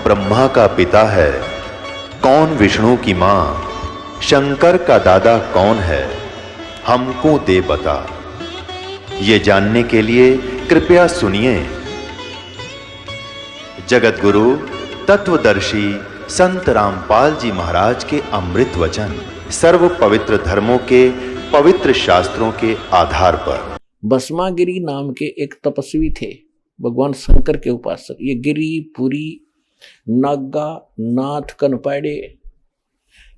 ब्रह्मा का पिता है, कौन विष्णु की मां, शंकर का दादा कौन है, हमको दे बता। ये जानने के लिए कृपया सुनिए। जगत गुरु तत्वदर्शी संत रामपाल जी महाराज के अमृत वचन सर्व पवित्र धर्मों के पवित्र शास्त्रों के आधार पर। भस्मागिरी नाम के एक तपस्वी थे, भगवान शंकर के उपासक। ये गिरी, पुरी, नागा, नाथ, कनपाड़े,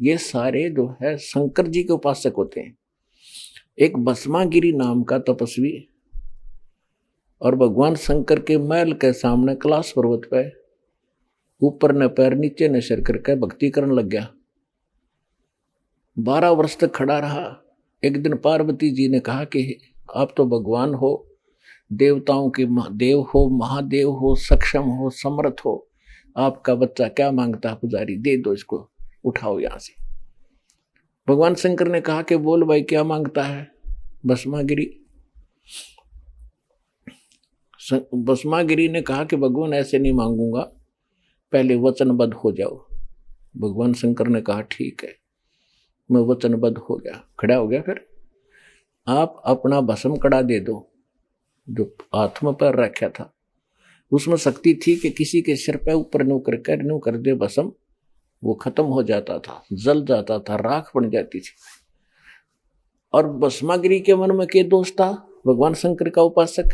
ये सारे जो है शंकर जी के उपासक होते हैं। एक भस्मागिरी नाम का तपस्वी और भगवान शंकर के महल के सामने कैलाश पर्वत पे ऊपर न पैर नीचे न सिर करके भक्ति करने लग गया। 12 वर्ष तक खड़ा रहा। एक दिन पार्वती जी ने कहा कि आप तो भगवान हो, देवताओं के देव हो, महादेव हो, सक्षम हो, समर्थ हो, आपका बच्चा क्या मांगता है पुजारी, दे दो इसको, उठाओ यहां से। भगवान शंकर ने कहा कि बोल भाई क्या मांगता है। भस्मागिरी ने कहा कि भगवान ऐसे नहीं मांगूंगा, पहले वचनबद्ध हो जाओ। भगवान शंकर ने कहा ठीक है, मैं वचनबद्ध हो गया, खड़ा हो गया। फिर आप अपना भस्म कड़ा दे दो, जो आत्मा पर रखा था उसमें शक्ति थी कि किसी के सिर पे ऊपर नो कर दे भस्म, वो खत्म हो जाता था, जल जाता था, राख बन जाती थी। और भस्मागिरी के मन में क्या दोष था, भगवान शंकर का उपासक,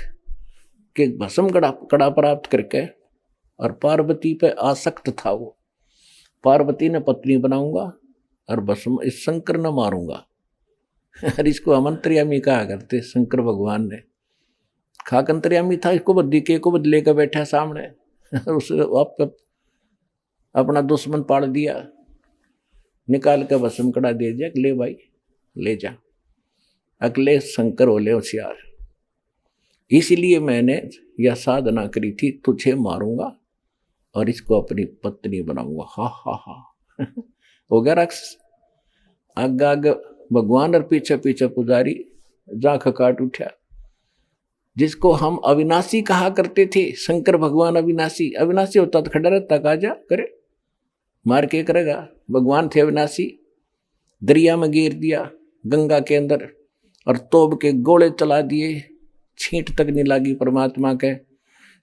कि भस्म कड़ा प्राप्त करके, और पार्वती पे आसक्त था वो। पार्वती ने पत्नी बनाऊंगा और भस्म इस शंकर न मारूंगा। और इसको अमंत्रियामी कहा करते शंकर भगवान ने। खाक अंतर्यामी था, इसको बद्दी के को बदले का बैठा सामने, उस आप अपना दुश्मन पाड़ दिया, निकाल कर भस्म कड़ा दे दिया, ले भाई ले जा। अगले शंकर बोले होशियार, इसलिए मैंने यह साधना करी थी, तुझे मारूंगा और इसको अपनी पत्नी बनाऊंगा। हा हा हा हो गया राक्षस। आग आग भगवान और पीछे पीछे पुजारी, जाख काट उठा। जिसको हम अविनाशी कहा करते थे, शंकर भगवान अविनाशी। अविनाशी होता तो खड़ा रहता, काजा करे, मार के करेगा। भगवान थे अविनाशी। दरिया में गिर दिया, गंगा के अंदर, और तोब के गोले चला दिए, छींट तक नहीं लगी परमात्मा के।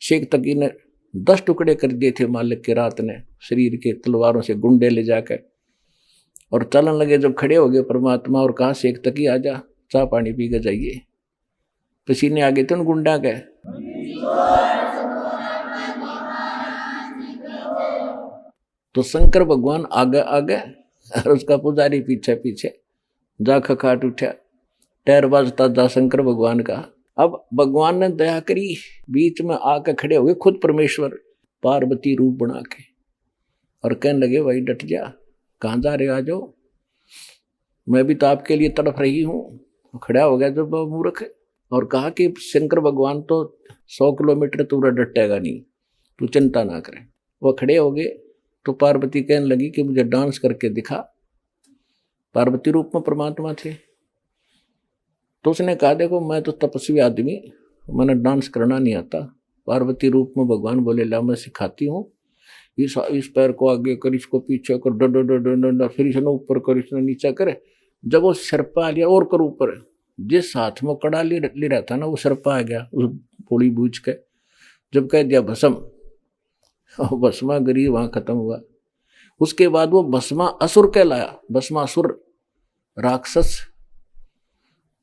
शेख तकी ने 10 टुकड़े कर दिए थे मालिक के रात ने, शरीर के तलवारों से गुंडे ले जाकर। और चलन लगे, जब खड़े हो गए परमात्मा और कहा शेख तकी आजा, चाय पानी पी के जाइए। पसीने आ गए थे उन गुंडा के। तो शंकर भगवान आगे आगे और उसका पुजारी पीछे पीछे, जा खखाट उठा, टैर बाजता जा शंकर भगवान का। अब भगवान ने दया करी, बीच में आके खड़े हो गए खुद परमेश्वर, पार्वती रूप बना के, और कहने लगे भाई डट जा, कहाँ जा रहे, आ जाओ, मैं भी तो आपके लिए तड़प रही हूँ। खड़ा हो गया जब मूर्ख, और कहा कि शंकर भगवान तो 100 किलोमीटर दूर डटेगा नहीं, तू चिंता ना करे। वो खड़े हो गए तो पार्वती कहने लगी कि मुझे डांस करके दिखा। पार्वती रूप में परमात्मा थे। तो उसने कहा देखो मैं तो तपस्वी आदमी, मैंने डांस करना नहीं आता। पार्वती रूप में भगवान बोले ला मैं सिखाती हूँ, इस पैर को आगे कर, इसको पीछे कर, डो डो डो डो डो डो, फिर इसने ऊपर कर, इसने नीचे करे। जब वो सरपा आ गया और कर ऊपर, जिस हाथ में कड़ा ले रहा था ना, वो सरपा आ गया उस पोड़ी बूझ के। जब कह दिया भस्म, भस्मागिरी वहां खत्म हुआ। उसके बाद वो भस्मा असुर कहलाया, भस्मासुर राक्षस।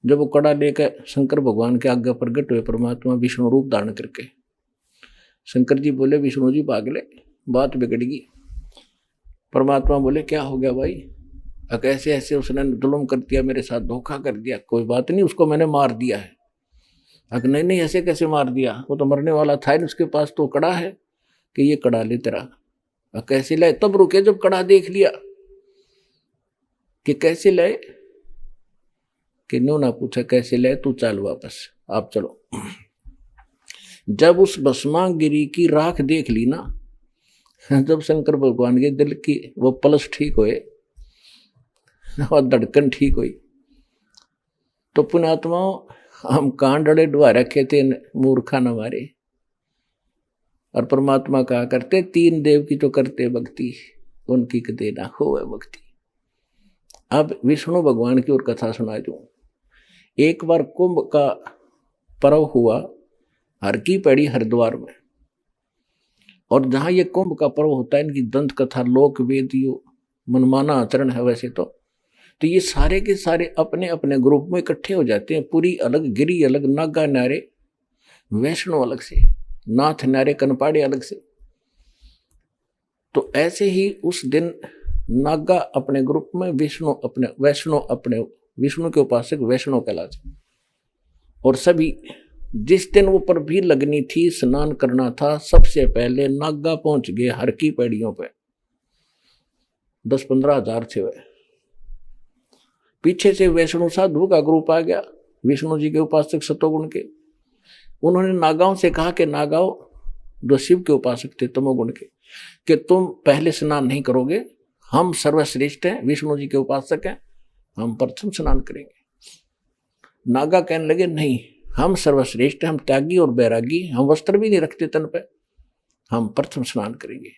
जब वो कड़ा लेकर शंकर भगवान के आगे प्रकट हुए परमात्मा विष्णु रूप धारण करके, शंकर जी बोले विष्णु जी पागले, बात बिगड़गी। परमात्मा बोले क्या हो गया भाई, कैसे ऐसे उसने जुल्म कर दिया, मेरे साथ धोखा कर दिया। कोई बात नहीं, उसको मैंने मार दिया है। नहीं नहीं ऐसे कैसे मार दिया, वो तो मरने वाला था, उसके पास तो कड़ा है, कि ये कड़ा ले तेरा। कैसे लाए, तब रुके जब कड़ा देख लिया कि कैसे लाए, कि नो ना पूछा कैसे लाए, तू चल वापस, आप चलो। जब उस भस्मागिरी की राख देख ली ना, जब शंकर भगवान के दिल की वो पल्स ठीक हुए और धड़कन ठीक हुई, तो पुण्यात्मा हम कान डड़े डुआ रखे थे मूर्खा न मारे। और परमात्मा कहा करते 3 देव की तो करते भक्ति, उनकी कदे ना होवे मुक्ति। अब विष्णु भगवान की और कथा सुना दूं। एक बार कुंभ का पर्व हुआ हर की पैड़ी हरिद्वार में, और जहां ये कुंभ का पर्व होता है, इनकी दंत कथा लोक वेद मनमाना आचरण है वैसे तो ये सारे के सारे अपने अपने ग्रुप में इकट्ठे हो जाते हैं। पुरी अलग, गिरी अलग, नागा न्यारे, वैष्णो अलग से, नाथ न्यारे, कनपाड़े अलग से। तो ऐसे ही उस दिन नागा अपने ग्रुप में, विष्णु अपने, वैष्णो अपने, विष्णु के उपासक वैष्णो कहलाते। और सभी जिस दिन ऊपर भी लगनी थी, स्नान करना था, सबसे पहले नागा पहुंच गए हर की पैड़ियों पे। 10-15 हजार थे वे। पीछे से वैष्णो साधु का ग्रुप आ गया, विष्णु जी के उपासक सतोगुण के। उन्होंने नागाओं से कहा कि नागाओं, जो शिव के उपासक थे तमोगुण के, कि तुम पहले स्नान नहीं करोगे, हम सर्वश्रेष्ठ हैं, विष्णु जी के उपासक हैं, हम प्रथम स्नान करेंगे। नागा कहने लगे नहीं, हम सर्वश्रेष्ठ हैं, हम त्यागी और बैरागी, हम वस्त्र भी नहीं रखते तन पे, हम प्रथम स्नान करेंगे।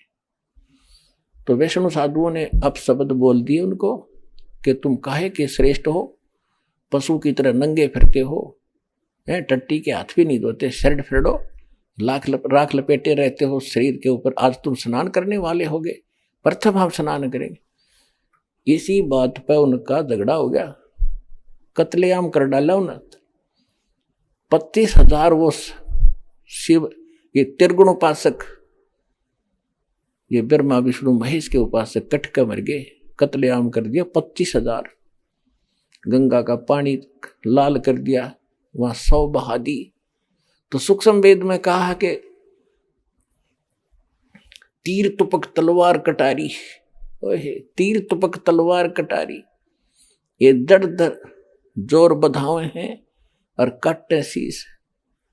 तो वैष्णव साधुओं ने अब शब्द बोल दिए उनको कि तुम काहे के श्रेष्ठ हो, पशु की तरह नंगे फिरते हो, टट्टी के हाथ भी नहीं धोते, शर्ट फेड़ो, राख लपेटे रहते हो शरीर के ऊपर, आज तुम स्नान करने वाले होगे, प्रथम हम स्नान करेंगे। इसी बात पर उनका झगड़ा हो गया, कत्लेआम कर डाला उन्हें। 25,000 वो शिव, ये त्रिगुण उपासक, ये ब्रह्मा विष्णु महेश के उपासक कट कर मर गए, कत्लेआम कर दिया 25,000। गंगा का पानी लाल कर दिया, वहां 100 बहा दी। तो सूक्ष्म वेद में कहा कि तीर तुपक तलवार कटारी, तीर तुपक तलवार कटारी, ये दर दर जोर बधावे हैं और कट्टे शीस,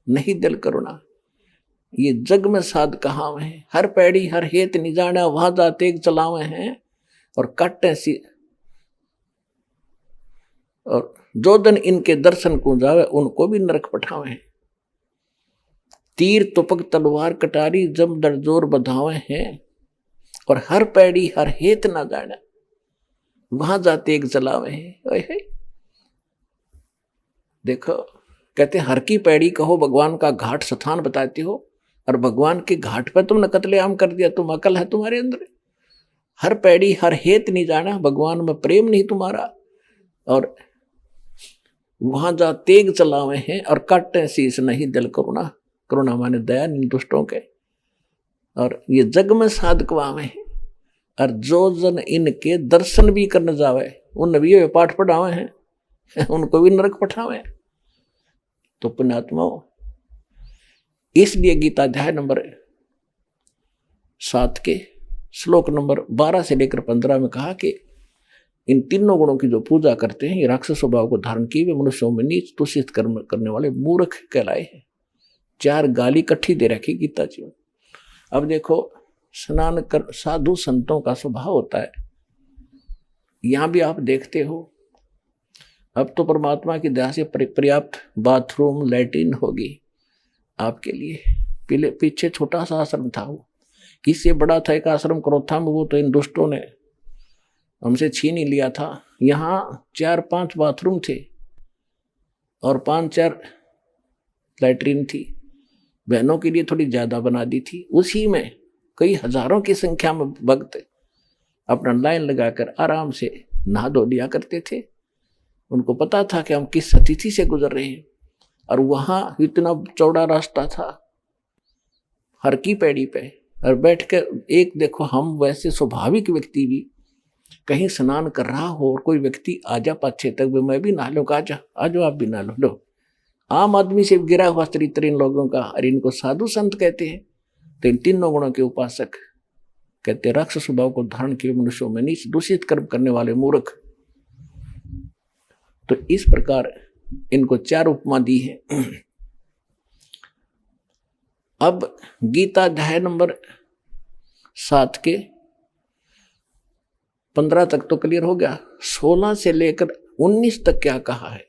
नहीं दिल करुणा, ये जग में साध कहावे हैं, हर पैड़ी हर हेत निजाना, वहां जा तेग चलावे हैं और कट्टे शीस। और जो दिन इनके दर्शन को जावे, उनको भी नरक पठावे हैं। तीर तुपक तलवार कटारी, जम दर जोर बधावे हैं, और हर पैड़ी हर हेत ना जाना, वहां जाते एक जलावे हैं। देखो, कहते हर की पैड़ी कहो, भगवान का घाट स्थान बताते हो, और भगवान के घाट पर तुमने कत्लेआम कर दिया। तुम अकल है तुम्हारे अंदर? हर पैड़ी हर हेत नहीं जाना, भगवान में प्रेम नहीं तुम्हारा, और वहां जा तेग चलावे हैं और काटे शीस, नहीं दिल करुणा। करुणा माने दया दुष्टों के, और ये जग में साधकवावे हैं, और जो जन इनके दर्शन भी करने जावे, उन भी पाठ पढ़ावे हैं, उनको भी नरक पठावे। तो पुण्यात्माओं, इसलिए गीता अध्याय नंबर 7 के श्लोक नंबर 12 से लेकर 15 में कहा कि इन तीनों गुणों की जो पूजा करते हैं, ये राक्षस स्वभाव को धारण किए वे मनुष्यों में नीच तुषित कर्म करने वाले मूर्ख कहलाए हैं। 4 गाली इकट्ठी दे रखी गीता जी में। अब देखो, स्नान कर साधु संतों का स्वभाव होता है, यहां भी आप देखते हो। अब तो परमात्मा की दया से पर्याप्त बाथरूम लैट्रिन होगी आपके लिए। पीछे छोटा सा आश्रम था, वो इससे बड़ा था एक आश्रम क्रोथा में, वो तो इन दुष्टों ने हमसे छीन ही लिया था। यहाँ 4-5 बाथरूम थे और 5-4 लैट्रिन थी। बहनों के लिए थोड़ी ज्यादा बना दी थी। उसी में कई हजारों की संख्या में भक्त अपना लाइन लगाकर आराम से नहा धो लिया करते थे। उनको पता था कि हम किस स्थिति से गुजर रहे हैं, और वहां इतना चौड़ा रास्ता था हर की पैड़ी पे, और बैठ कर एक देखो, हम वैसे स्वाभाविक व्यक्ति भी कहीं स्नान कर रहा हो और कोई व्यक्ति आ जा पाछे तक, मैं भी नहा लो, आ जाओ आप भी नहा लो। आम आदमी से गिरा हुआ चरित्र इन लोगों का, और इनको साधु संत कहते हैं। तो इन तीनों गुणों के उपासक कहते राक्षस स्वभाव को धारण किए मनुष्यों में नीच दूषित कर्म करने वाले मूर्ख। तो इस प्रकार इनको 4 उपमा दी है। अब गीता अध्याय नंबर 7 के 15 तक तो क्लियर हो गया। 16 से लेकर 19 तक क्या कहा है?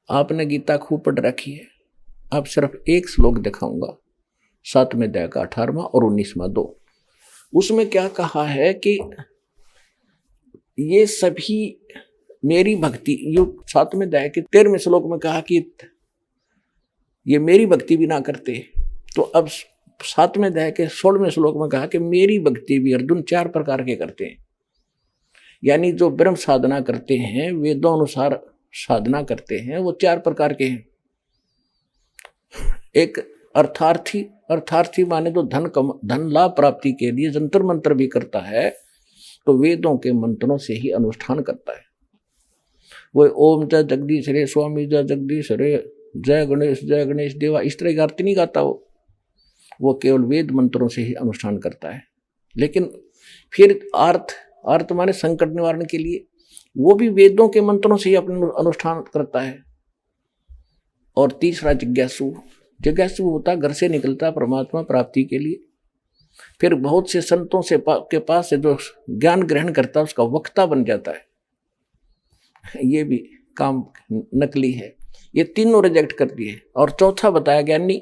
आपने गीता खूब पढ़ रखी है, अब सिर्फ एक श्लोक दिखाऊंगा, 7वें अध्याय का 18वां और 19वां 2। उसमें क्या कहा है कि ये सभी मेरी भक्ति, यो 7वें अध्याय के 13वें श्लोक में कहा कि ये मेरी भक्ति भी ना करते, तो अब 7वें अध्याय के 16वें श्लोक में कहा कि मेरी भक्ति भी अर्जुन 4 प्रकार के करते हैं। यानी जो ब्रह्म साधना करते हैं, वेदों अनुसार साधना करते हैं, वो 4 प्रकार के हैं। एक अर्थार्थी, अर्थार्थी माने तो धन लाभ प्राप्ति के लिए जंतर मंत्र भी करता है, तो वेदों के मंत्रों से ही अनुष्ठान करता है। वो ओम जय जगदीश रे, स्वामी जय जगदीश रे, जय गणेश देवा, इस तरह की आरती नहीं गाता वो केवल वेद मंत्रों से ही अनुष्ठान करता है। लेकिन फिर अर्थ माने संकट निवारण के लिए, वो भी वेदों के मंत्रों से ही अपने अनुष्ठान करता है। और तीसरा जिज्ञासु होता, घर से निकलता परमात्मा प्राप्ति के लिए। फिर बहुत से संतों से के पास से जो ज्ञान ग्रहण करता है, उसका वक्ता बन जाता है। ये भी काम नकली है। ये तीनों रिजेक्ट कर दिए। और चौथा बताया ज्ञानी।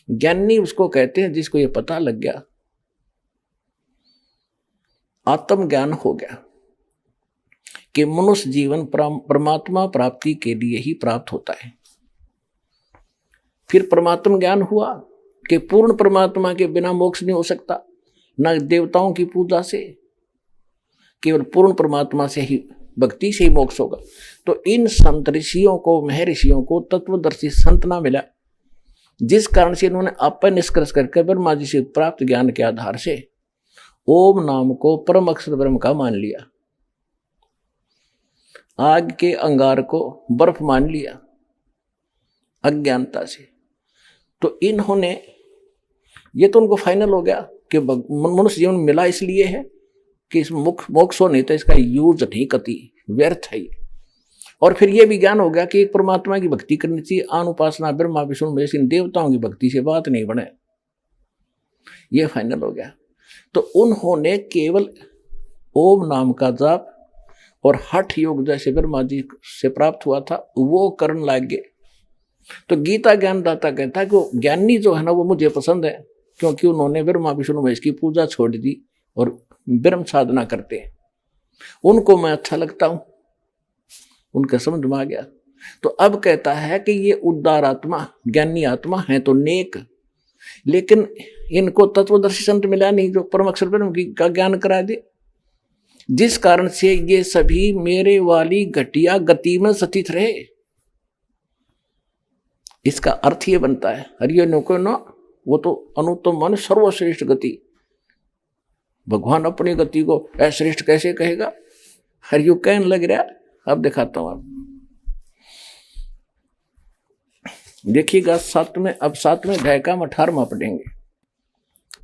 ज्ञानी उसको कहते हैं जिसको ये पता लग गया, आत्म ज्ञान हो गया कि मनुष्य जीवन परमात्मा प्राप्ति के लिए ही प्राप्त होता है। फिर परमात्मा ज्ञान हुआ कि पूर्ण परमात्मा के बिना मोक्ष नहीं हो सकता, न देवताओं की पूजा से, केवल पूर्ण परमात्मा से ही, भक्ति से ही मोक्ष होगा। तो इन संत ऋषियों को, महर्षियों को तत्वदर्शी संत ना मिला, जिस कारण से इन्होंने अपन निष्कर्ष करके ब्रह्मा जी से प्राप्त ज्ञान के आधार से ओम नाम को परम अक्षर ब्रह्म का मान लिया, आग के अंगार को बर्फ मान लिया अज्ञानता से। तो इन्होंने, ये तो उनको फाइनल हो गया कि मनुष्य जीवन मिला इसलिए है कि इस मोक्ष हो, नहीं तो इसका यूज नहीं कति, व्यर्थ है। और फिर ये भी ज्ञान हो गया कि एक परमात्मा की भक्ति करनी चाहिए, आन उपासना ब्रह्मा विष्णु महेश, इन देवताओं की भक्ति से बात नहीं बने, ये फाइनल हो गया। तो उन्होंने केवल ओम नाम का जाप और हठ योग जैसे ब्रह्मा जी से प्राप्त हुआ था वो करने लगे। तो गीता ज्ञानदाता कहता है कि वो ज्ञानी जो है ना, वो मुझे पसंद है, क्योंकि उन्होंने ब्रह्मा विष्णु महेश की पूजा छोड़ दी और ब्रह्म साधना करते हैं, उनको मैं अच्छा लगता हूं, उनके समझ में आ गया। तो अब कहता है कि ये उदार आत्मा, ज्ञानी आत्मा है तो नेक, लेकिन इनको तत्वदर्शी संत मिला नहीं जो परम अक्षर ब्रह्म का ज्ञान करा दे, जिस कारण से ये सभी मेरे वाली घटिया गति में स्थित रहे। इसका अर्थ ये बनता है, हरियो को न, वो तो अनुत्तम मान सर्वश्रेष्ठ गति। भगवान अपनी गति को अश्रेष्ठ कैसे कहेगा? हरियो कहने लग रहा। अब दिखाता हूं, आप देखिएगा। अब 7वें अध्याय का 18वां पढ़ेंगे।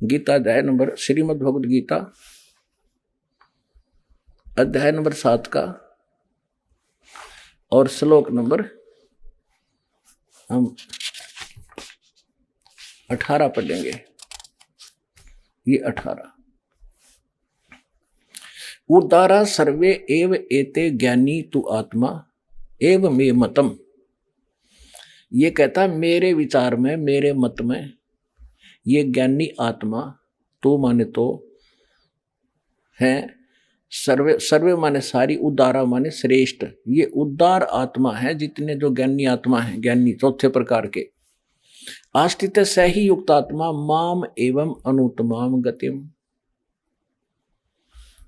गीता अध्याय नंबर, श्रीमद् भगवद गीता अध्याय नंबर 7 का और श्लोक नंबर हम 18 पढ़ेंगे। ये 18, उदारा सर्वे एव एते ज्ञानी तु आत्मा एव मे मतम। ये कहता मेरे विचार में, मेरे मत में, ये ज्ञानी आत्मा, तो माने तो है, सर्वे माने सारी, उदारा माने श्रेष्ठ, ये उदार आत्मा है जितने जो ज्ञानी आत्मा है, ज्ञानी चौथे प्रकार के। आस्थित सही युक्त आत्मा माम एवं अनुत्तमाम गतिम।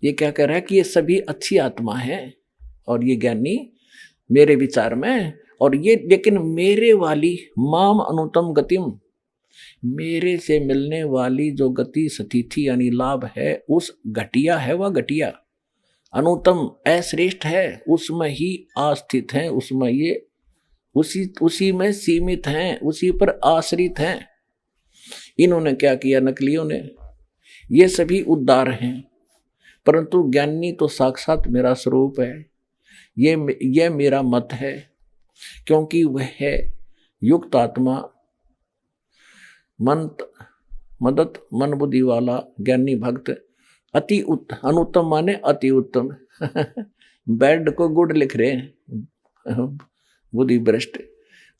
ये क्या कह रहा है कि ये सभी अच्छी आत्मा है और ये ज्ञानी मेरे विचार में, और ये लेकिन मेरे वाली माम अनुत्तम गतिम, मेरे से मिलने वाली जो गति स्थिति यानी लाभ है, उस घटिया है, वह घटिया अनुत्तम अश्रेष्ठ है, उसमें ही आस्थित हैं, उसमें ये उसी में सीमित हैं, उसी पर आश्रित हैं। इन्होंने क्या किया, नकलियों ने, ये सभी उद्धार हैं, परंतु ज्ञानी तो साक्षात मेरा स्वरूप है। ये मेरा मत है, क्योंकि वह है युक्त आत्मा, मदत मन बुद्धि वाला ज्ञानी भक्त, अति अनुत्तम माने अति उत्तम। बैड को गुड लिख रहे हैं, बुद्धि भ्रष्ट।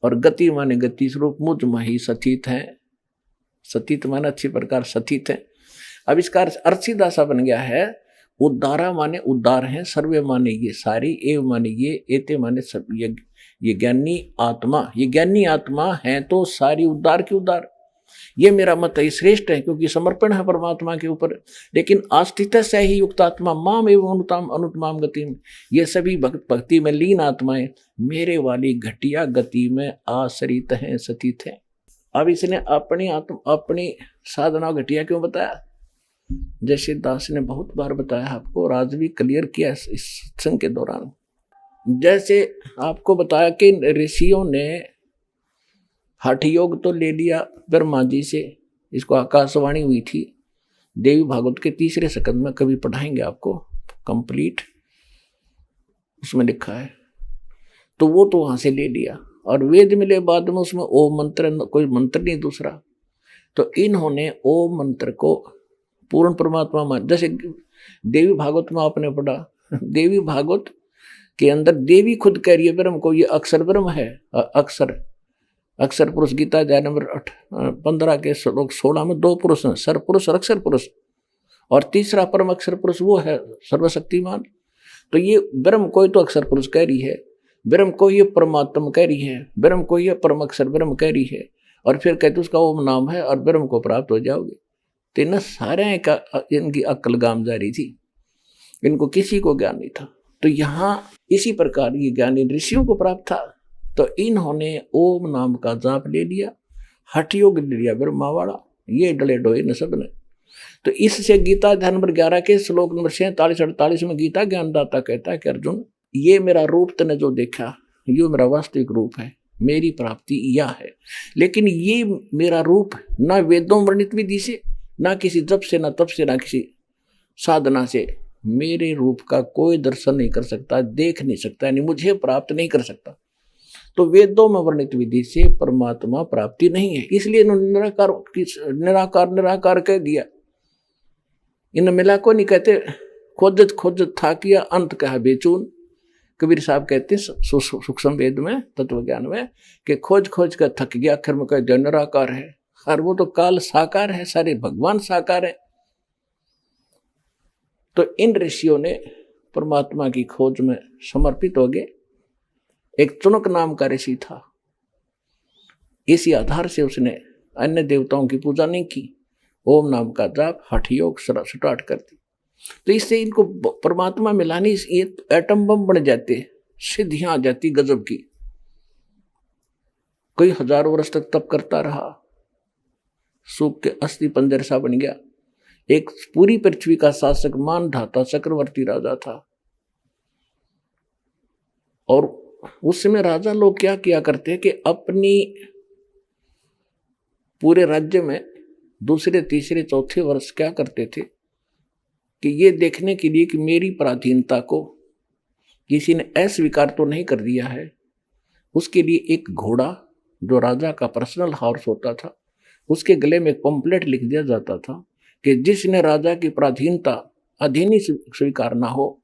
और गति माने गति स्वरूप मुझ में ही सथित है। सथित माने अच्छी प्रकार सथित है। अब इसका अर्थ सीधा सा बन गया है, उद्धारा माने उद्धार है, सर्वे माने ये सारी, एव माने ये, एते माने सब, ये ज्ञानी आत्मा, ये ज्ञानी आत्मा है तो सारी उद्धार की उद्धार। ये मेरा मत है, श्रेष्ठ है क्योंकि समर्पण है परमात्मा के ऊपर। लेकिन आस्थित से ही युक्त आत्मा माम एवं अनुत्तमाम गति में, ये सभी भक्ति में लीन आत्माएं मेरे वाली घटिया गति में आश्रित हैं, सतीत हैं। अब इसने अपनी साधना घटिया क्यों बताया? जैसे दास ने बहुत बार बताया आपको, और आज भी क्लियर किया इस सत्संग के दौरान। जैसे आपको बताया कि ऋषियों ने हठ योग तो ले लिया ब्रह्मा जी से, इसको आकाशवाणी हुई थी देवी भागवत के 3रे स्कंद में, कभी पढ़ाएंगे आपको कंप्लीट, उसमें लिखा है। तो वो तो वहां से ले लिया, और वेद मिले बाद में उसमें ओम मंत्र, कोई मंत्र नहीं दूसरा। तो इन्होंने ओम मंत्र को पूर्ण परमात्मा मान। जैसे देवी भागवत में आपने पढ़ा, देवी भागवत के अंदर देवी खुद कह रही है ब्रह्म को, ये अक्षर ब्रह्म है। अक्षर पुरुष गीता अध्याय नंबर 15 के श्लोक 16 में 2 पुरुष हैं, सर पुरुष और अक्षर पुरुष, और तीसरा परम अक्षर पुरुष वो है सर्वशक्तिमान। तो ये ब्रह्म को ही तो अक्षर पुरुष कह रही है, ब्रह्म को ये परमात्मा कह रही है, ब्रह्म को ये परम अक्षर ब्रह्म कह रही है, और फिर कहते उसका ओम नाम है और ब्रह्म को प्राप्त हो जाओगे। तो इन सारे का इनकी अक्ल गाम जा रही थी, इनको किसी को ज्ञान नहीं था। तो यहाँ इसी प्रकार ये ज्ञान इन ऋषियों को प्राप्त था, तो इन्होंने ओम नाम का जाप ले लिया, हठ योग ले लिया ब्रह्मा वाला, ये डले डोए न सब ने। तो इससे गीता अध्याय नंबर 11 के श्लोक नंबर 47-48 में गीता ज्ञानदाता कहता है कि अर्जुन, ये मेरा रूप तने जो देखा, ये मेरा वास्तविक रूप है, मेरी प्राप्ति यह है। लेकिन ये मेरा रूप ना वेदों वर्णित विधि से, ना किसी जप से, ना तप से, ना किसी साधना से मेरे रूप का कोई दर्शन नहीं कर सकता, देख नहीं सकता, यानी मुझे प्राप्त नहीं कर सकता। तो वेदों में वर्णित विधि से परमात्मा प्राप्ति नहीं है, इसलिए इन्होंने निराकार निराकार कह दिया। इन मिला को नहीं कहते, खोजत खोजत था किया अंत कहा बेचून। कबीर साहब कहते हैं सूक्ष्म वेद में, तत्व ज्ञान में, कि खोज खोज कर थक गया, आखिर में कह निराकार है। और वो तो काल साकार है, सारे भगवान साकार है। तो इन ऋषियों ने परमात्मा की खोज में समर्पित हो गए। एक चुनक नाम का ऋषि था, इसी आधार से उसने अन्य देवताओं की पूजा नहीं की, ओम नाम का जाप हठ योग स्टार्ट कर दी। तो इससे इनको परमात्मा मिलानी, ये एटम बम बन जाते, सिद्धियां आ जाती गजब की। कई हजारों वर्ष तक तप करता रहा, सूख के अस्थि पंजर सा बन गया। एक पूरी पृथ्वी का शासक मान धाता चक्रवर्ती राजा था। और उस समय राजा लोग क्या किया करते कि अपनी पूरे राज्य में दूसरे तीसरे चौथे वर्ष क्या करते थे कि ये देखने के लिए कि मेरी पराधीनता को किसी ने अस्वीकार तो नहीं कर दिया है, उसके लिए एक घोड़ा जो राजा का पर्सनल हॉर्स होता था, उसके गले में एक पंपलेट लिख दिया जाता था कि जिसने राजा की पराधीनता अधीनी स्वीकार ना हो,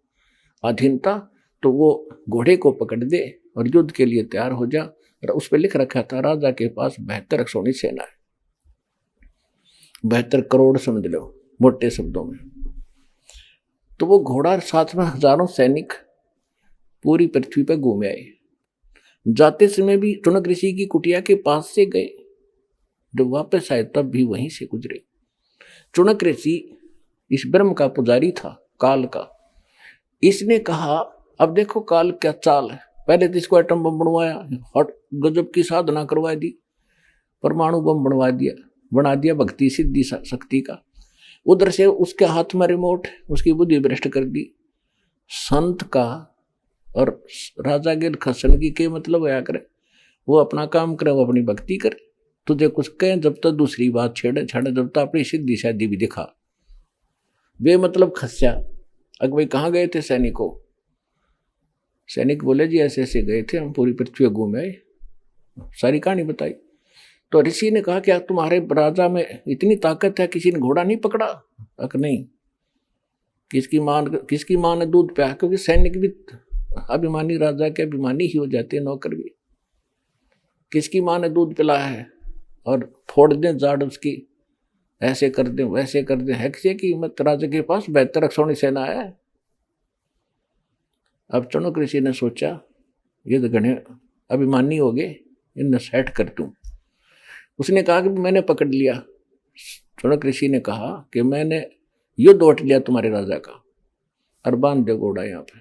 अधीनता, तो वो घोड़े को पकड़ दे और युद्ध के लिए तैयार हो जा। और उस पर लिख रखा था राजा के पास 72 सोनी सेना है, 72 करोड़ समझ लो मोटे शब्दों में। तो वो घोड़ा साथ में हजारों सैनिक पूरी पृथ्वी पर घूमे आए। जाते समय भी चुनक ऋषि की कुटिया के पास से गए, जब वापस आए तब भी वहीं से गुजरे। चुनक ऋषि इस ब्रह्म का पुजारी था, काल का। इसने कहा अब देखो काल क्या चाल है, पहले तो इसको एटम बम बनवाया, हट गजब की साधना करवा दी, परमाणु बम बनवा दिया, बना दिया भक्ति सिद्धि शक्ति का। उधर से उसके हाथ में रिमोट, उसकी बुद्धि भ्रष्ट कर दी। संत का और राजा के खसन की क्या मतलब होया करे, वो अपना काम करे, वो अपनी भक्ति करे। तुझे कुछ कहें जब तक दूसरी बात छेड़े, जब तक अपनी सिद्धि शादी भी दिखा। वे मतलब खस्या। अग भाई कहाँ गए थे सैनिकों? सैनिक बोले जी ऐसे ऐसे गए थे, हम पूरी पृथ्वी घूमे आए, सारी कहानी बताई। तो ऋषि ने कहा कि तुम्हारे राजा में इतनी ताकत है, किसी ने घोड़ा नहीं पकड़ा? अक नहीं, किसकी माँ ने दूध पिया? क्योंकि सैनिक भी अभिमानी, राजा के अभिमानी ही हो जाते हैं, नौकर भी। किसकी माँ ने दूध पिलाया है, और फोड़ दें जाड़ उसकी, ऐसे कर दें वैसे कर दें। है किसी की हिम्मत? राजा के पास 72 अक्षौणी सेना है। अब चाणक्य ऋषि ने सोचा ये तो घने अभिमानी हो गए, इन्हें सेट कर दूं। उसने कहा कि मैंने पकड़ लिया। चाणक्य ऋषि ने कहा कि मैंने युद्ध उठ लिया तुम्हारे राजा का, और बांध दे घोड़ा यहाँ पे।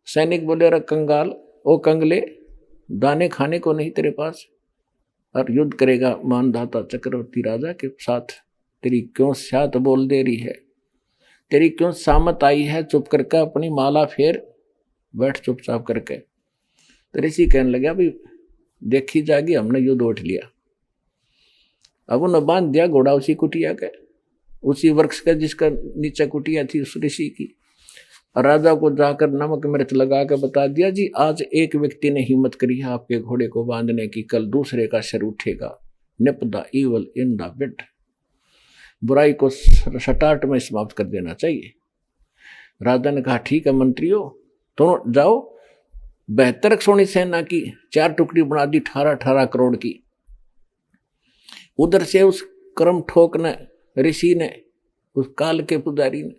सैनिक बोले अरे कंगाल, ओ कंगले, दाने खाने को नहीं तेरे पास, और युद्ध करेगा मानधाता चक्रवर्ती राजा के साथ? तेरी क्यों स्यात बोल दे रही है, तेरी क्यों सामत आई है? चुप करके अपनी माला फेर बैठ चुपचाप करके। तो ऋषि कहने लगा भाई देखी जाएगी, हमने युद्ध उठ लिया। अब उन्हें बांध दिया घोड़ा उसी कुटिया के, उसी वृक्ष का जिसका नीचे कुटिया थी उस ऋषि की। राजा को जाकर नमक मिर्च लगा के बता दिया जी आज एक व्यक्ति ने हिम्मत करी है आपके घोड़े को बांधने की, कल दूसरे का सिर उठेगा। निप the evil in the bit, बुराई को सटाट में समाप्त कर देना चाहिए। राजा ने कहा ठीक है मंत्रियों, दोनों जाओ। 72 अक्षौणी सेना की 4 टुकड़ी बना दी 18 करोड़ की। उधर से उस कर्म ठोक ने, ऋषि ने, उस काल के पुजारी ने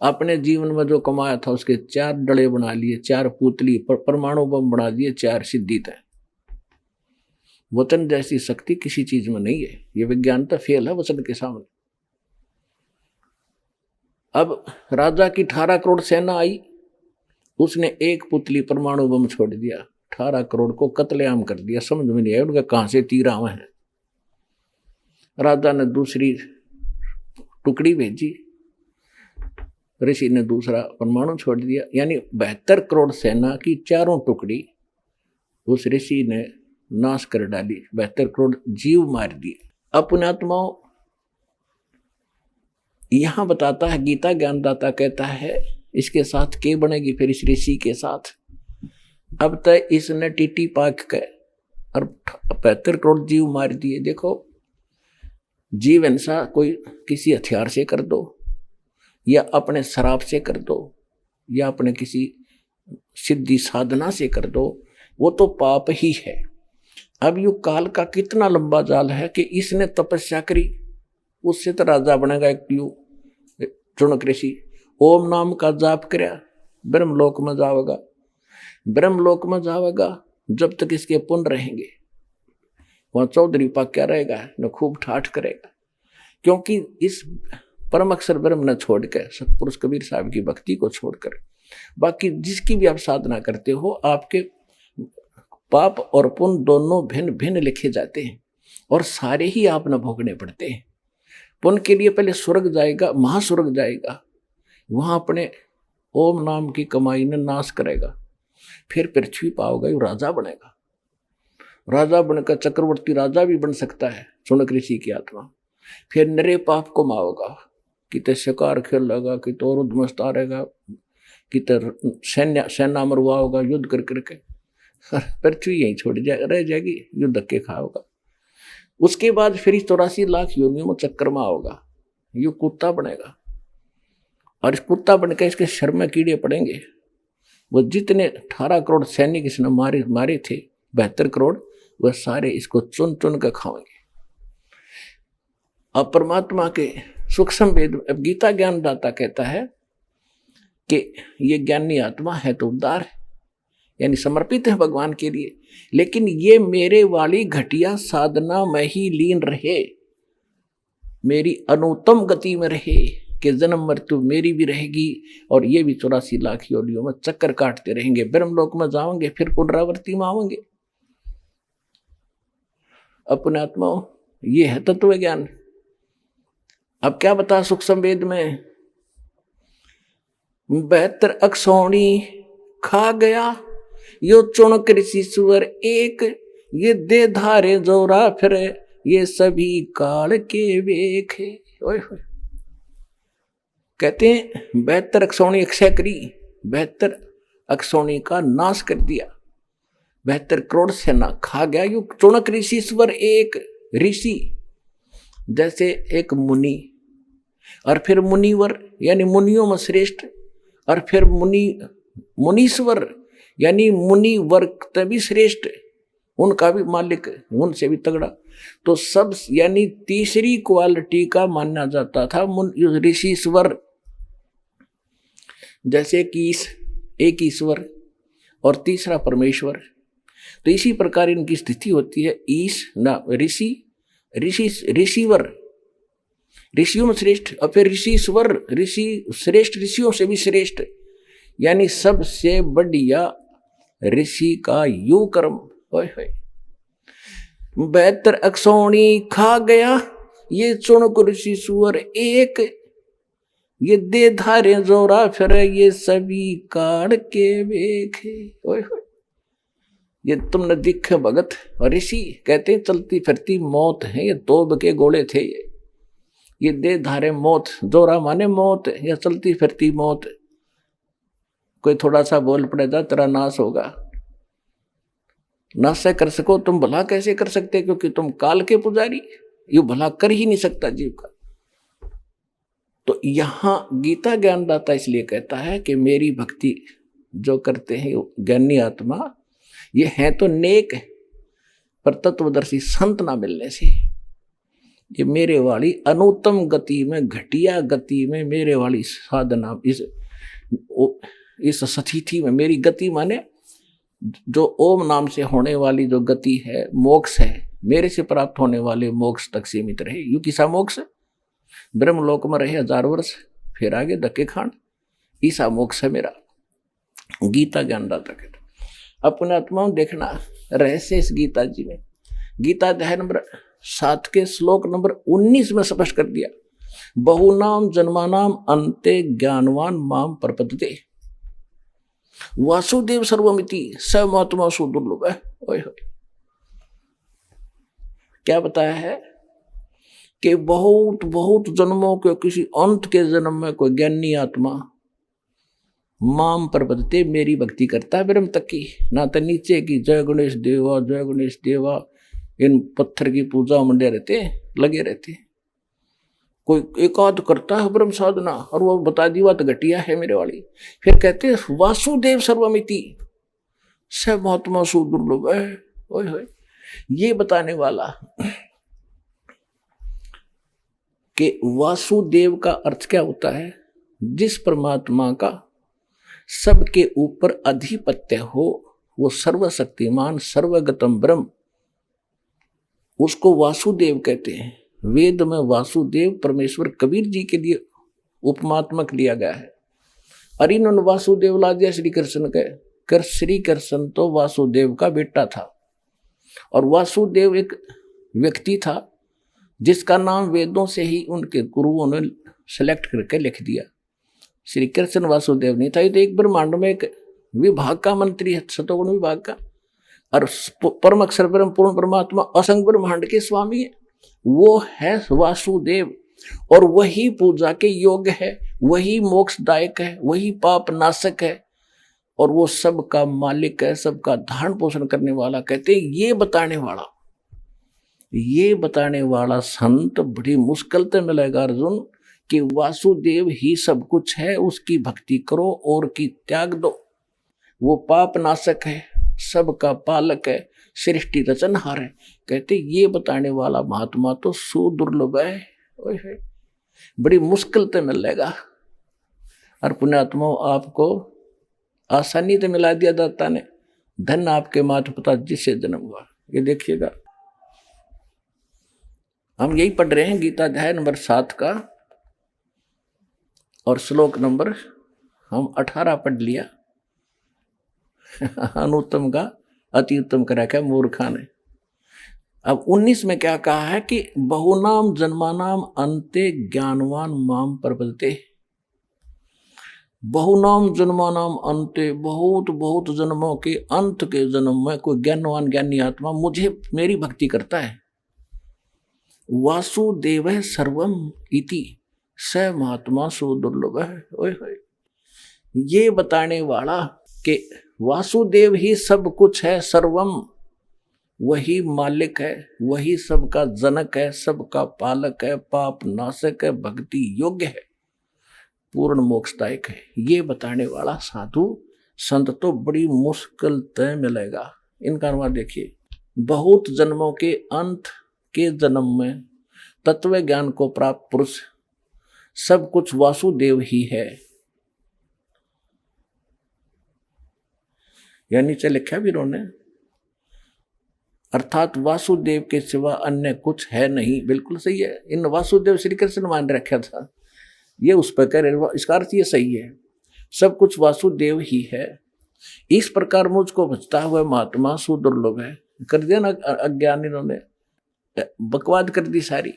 अपने जीवन में जो कमाया था उसके 4 डले बना लिए, 4 पुतली, परमाणु बम बना दिए, 4 सिद्धि थे। वचन जैसी शक्ति किसी चीज में नहीं है। ये विज्ञान तो फेल है वचन के सामने। अब राजा की 18 करोड़ सेना आई, उसने एक पुतली परमाणु बम छोड़ दिया, 18 करोड़ को कत्लेआम कर दिया। समझ में नहीं आया उनका कहां से तीर आवे हैं। राजा ने दूसरी टुकड़ी भेजी, ऋषि ने दूसरा परमाणु छोड़ दिया। यानी 72 करोड़ सेना की 4 टुकड़ी उस ऋषि ने नाश कर डाली, 72 करोड़ जीव मार दिए। अपने आत्माओं यहां बताता है, गीता ज्ञानदाता कहता है इसके साथ के बनेगी फिर इस ऋषि के साथ। अब तक इसने टीटी पाक के और 72 करोड़ जीव मार दिए। देखो जीव हिंसा कोई किसी हथियार से कर दो, या अपने शराब से कर दो, या अपने किसी सिद्धि साधना से कर दो, वो तो पाप ही है। अब यू काल का कितना लंबा जाल है कि इसने तपस्या करी, उससे तो राजा बनेगा एक चाणक्य ऋषि। ओम नाम का जाप करया, ब्रह्मलोक में जाएगा। ब्रह्मलोक में जाएगा जब तक इसके पुण्य रहेंगे, वहां चौधरी पाक क्या रहेगा न खूब ठाठ करेगा। क्योंकि इस परम अक्षर ब्रह्म न छोड़ के सतपुरुष कबीर साहब की भक्ति को छोड़कर बाकी जिसकी भी आप साधना करते हो, आपके पाप और पुण्य दोनों भिन्न भिन्न लिखे जाते हैं, और सारे ही आप न भोगने पड़ते हैं। पुण्य के लिए पहले स्वर्ग जाएगा, महास्वर्ग जाएगा, वहां अपने ओम नाम की कमाई ने नाश करेगा, फिर पृथ्वी पाओगे राजा बनेगा। राजा बनकर चक्रवर्ती राजा भी बन सकता है चाणक्य ऋषि की आत्मा। फिर नरे पाप को माओगा, किते शिकार खेल लगा, किते और उद्मस्ता रहेगा, किते सेना मरवाओगा युद्ध कर करके, पृथ्वी यहीं छोड़ रह जाएगी, युद्ध धक्के खाओगा। उसके बाद फिर 84 लाख योनियों में चक्कर में आओगा, यू कुत्ता बनेगा, और इस कुत्ता बनकर इसके शर में कीड़े पड़ेंगे। वो जितने 18 करोड़ सैनिक इसने मारे थे, 72 करोड़, वह सारे इसको चुन चुन कर खाएंगे। अब परमात्मा के सूक्ष्म वेद, अब गीता ज्ञानदाता कहता है कि ये ज्ञानी आत्मा है तो उदार है, यानी समर्पित है भगवान के लिए, लेकिन ये मेरे वाली घटिया साधना में ही लीन रहे, मेरी अनुत्तम गति में रहे कि जन्म मृत्यु मेरी भी रहेगी, और ये भी 84 लाख योनियों में चक्कर काटते रहेंगे, ब्रह्मलोक में जाओगे, फिर पुनरावृत्ति में आओगे। अपने आत्मा ये है तत्व ज्ञान। अब क्या बता सूक्ष्म वेद में, 72 अक्षौणी खा गया यो चाणक्य ऋषि सुअर एक, ये दे धारे जोरा फिरे, ये सभी काल के वेखे। कहते हैं 72 अक्षौणी अक्षय करी, 72 अक्षौणी का नाश कर दिया, 72 करोड़ सेना खा गया यू चाणक्य ऋषि सुअर एक। ऋषि जैसे एक मुनि, और फिर मुनिवर यानी मुनियों में श्रेष्ठ, और फिर मुनीश्वर यानी मुनि वर्ग तभी श्रेष्ठ, उनका भी मालिक है, उनसे भी तगड़ा। तो सब यानी तीसरी क्वालिटी का माना जाता था ऋषिश्वर, जैसे कि एक ईश्वर और तीसरा परमेश्वर। तो इसी प्रकार इनकी स्थिति होती है। ईश ना ऋषि, ऋषिवर ऋषियों में श्रेष्ठ, और फिर ऋषिश्वर, ऋषि श्रेष्ठ, ऋषियों से भी श्रेष्ठ, यानी सबसे बढ़िया ऋषि का यू कर्म। होय 72 अक्षौणी खा गया ये चुणक ऋषि सुअर एक, ये दे धारे जोरा फिर ये सभी काढ़ के बेखे। होय ये तुमने दिखे भगत। और ऋषि कहते हैं चलती फिरती मौत है, ये तोब के गोले थे ये दे धारे मौत, जोरा माने मौत या चलती फिरती मौत। कोई थोड़ा सा बोल पड़ेगा तेरा नाश होगा, नाश कर सको तुम भला कैसे कर सकते, क्योंकि तुम काल के पुजारी, ये भला कर ही नहीं सकता जीव का। तो यहां गीता ज्ञानदाता इसलिए कहता है कि मेरी भक्ति जो करते हैं ज्ञानी आत्मा, ये है तो नेक है, पर तत्वदर्शी संत ना मिलने से ये मेरे वाली अनुत्तम गति में, घटिया गति में, मेरे वाली साधना इस स्थिति में, मेरी गति माने जो ओम नाम से होने वाली जो गति है, मोक्ष है, मेरे से प्राप्त होने वाले मोक्ष तक सीमित रहे। यू किसा मोक्ष, ब्रह्मलोक में रहे 1000 वर्ष फिर आगे धक्के खान, ईसा मोक्ष है मेरा। गीता ज्ञानदाता कहता अपने आत्माओं देखना रहस्य इस गीता जी में। गीता अध्याय नंबर 7 के श्लोक नंबर 19 में स्पष्ट कर दिया, बहुनाम जन्मानाम अन्ते ज्ञानवान माम प्रपद्यते वासुदेव सर्वमिति स महात्मा सुदुर्लभ है। ओए होए क्या बताया है कि बहुत बहुत जन्मों के किसी अंत के जन्म में कोई ज्ञानी आत्मा माम प्रपद्यते मेरी भक्ति करता है ब्रह्म तक की, ना तो नीचे की जय गणेश देवा जय गणेश देवा इन पत्थर की पूजा मंडे रहते लगे रहते। कोई एकाध करता है ब्रह्म साधना और वो बता दी बात घटिया है मेरे वाली, फिर कहते हैं वासुदेव सर्वमिति स महात्मा सुदुर्लभ है। ओए होए ये बताने वाला कि वासुदेव का अर्थ क्या होता है, जिस परमात्मा का सबके ऊपर अधिपत्य हो, वो सर्वशक्तिमान सर्वगतम ब्रह्म, उसको वासुदेव कहते हैं। वेद में वासुदेव परमेश्वर कबीर जी के लिए उपमात्मक लिया गया है। और इन्होंने वासुदेव ला दिया श्री कृष्ण के, कर श्री कृष्ण तो वासुदेव का बेटा था। और वासुदेव एक व्यक्ति था जिसका नाम वेदों से ही उनके गुरुओं ने सेलेक्ट करके लिख दिया। श्री कृष्ण वासुदेव नहीं था, ये तो एक ब्रह्मांड में एक विभाग का मंत्री है, शतगुण विभाग का। और परम अक्षर ब्रह्म पूर्ण परमात्मा असंग ब्रह्मांड के स्वामी है, वो है वासुदेव। और वही पूजा के योग्य है, वही मोक्षदायक है, वही पाप नाशक है, और वो सबका मालिक है, सबका धारण पोषण करने वाला। कहते हैं ये बताने वाला संत बड़ी मुश्किल से मिलेगा अर्जुन, कि वासुदेव ही सब कुछ है, उसकी भक्ति करो और की त्याग दो। वो पाप नाशक है, सबका पालक है, सृष्टि रचनहार है। कहते ये बताने वाला महात्मा तो सुदुर्लभ है। ओए बड़ी मुश्किल से मिलेगा। और पुण्यात्मा आपको आसानी से मिला दिया दाता ने, धन आपके माता पिता जिससे जन्म हुआ। ये देखिएगा हम यही पढ़ रहे हैं गीता अध्याय नंबर 7 का, और श्लोक नंबर हम 18 पढ़ लिया। अनुत्तम का अति उत्तम करा क्या मूर्खा ने। अब 19 में क्या कहा है कि बहुनाम जन्मानाम अंते ज्ञानवान माम प्रपद्यते। बहुनाम जन्मानाम अंते, बहुत बहुत जन्मों के अंत के जन्म में कोई ज्ञानवान ज्ञानी आत्मा मुझे मेरी भक्ति करता है। वासुदेव सर्वम इति स महात्मा सुदुर्लभ है। ओए होए ये बताने वाला कि वासुदेव ही सब कुछ है, सर्वम, वही मालिक है, वही सबका जनक है, सबका पालक है, पाप नाशक है, भक्ति योग्य है, पूर्ण मोक्षदायक है। ये बताने वाला साधु संत तो बड़ी मुश्किल तय मिलेगा। इनका अनुवाद देखिए, बहुत जन्मों के अंत के जन्म में तत्व ज्ञान को प्राप्त पुरुष सब कुछ वासुदेव ही है। या नीचे लिखा भी इन्होंने, अर्थात वासुदेव के सिवा अन्य कुछ है नहीं। बिल्कुल सही है। इन वासुदेव श्री कृष्ण मान रखा था, ये उस पर कह रहे, इसका अर्थ ये सही है, सब कुछ वासुदेव ही है। इस प्रकार मुझको बचता हुआ महात्मा सुदुर्लभ है। कर दिया ना अज्ञान, इन्होंने बकवाद कर दी सारी।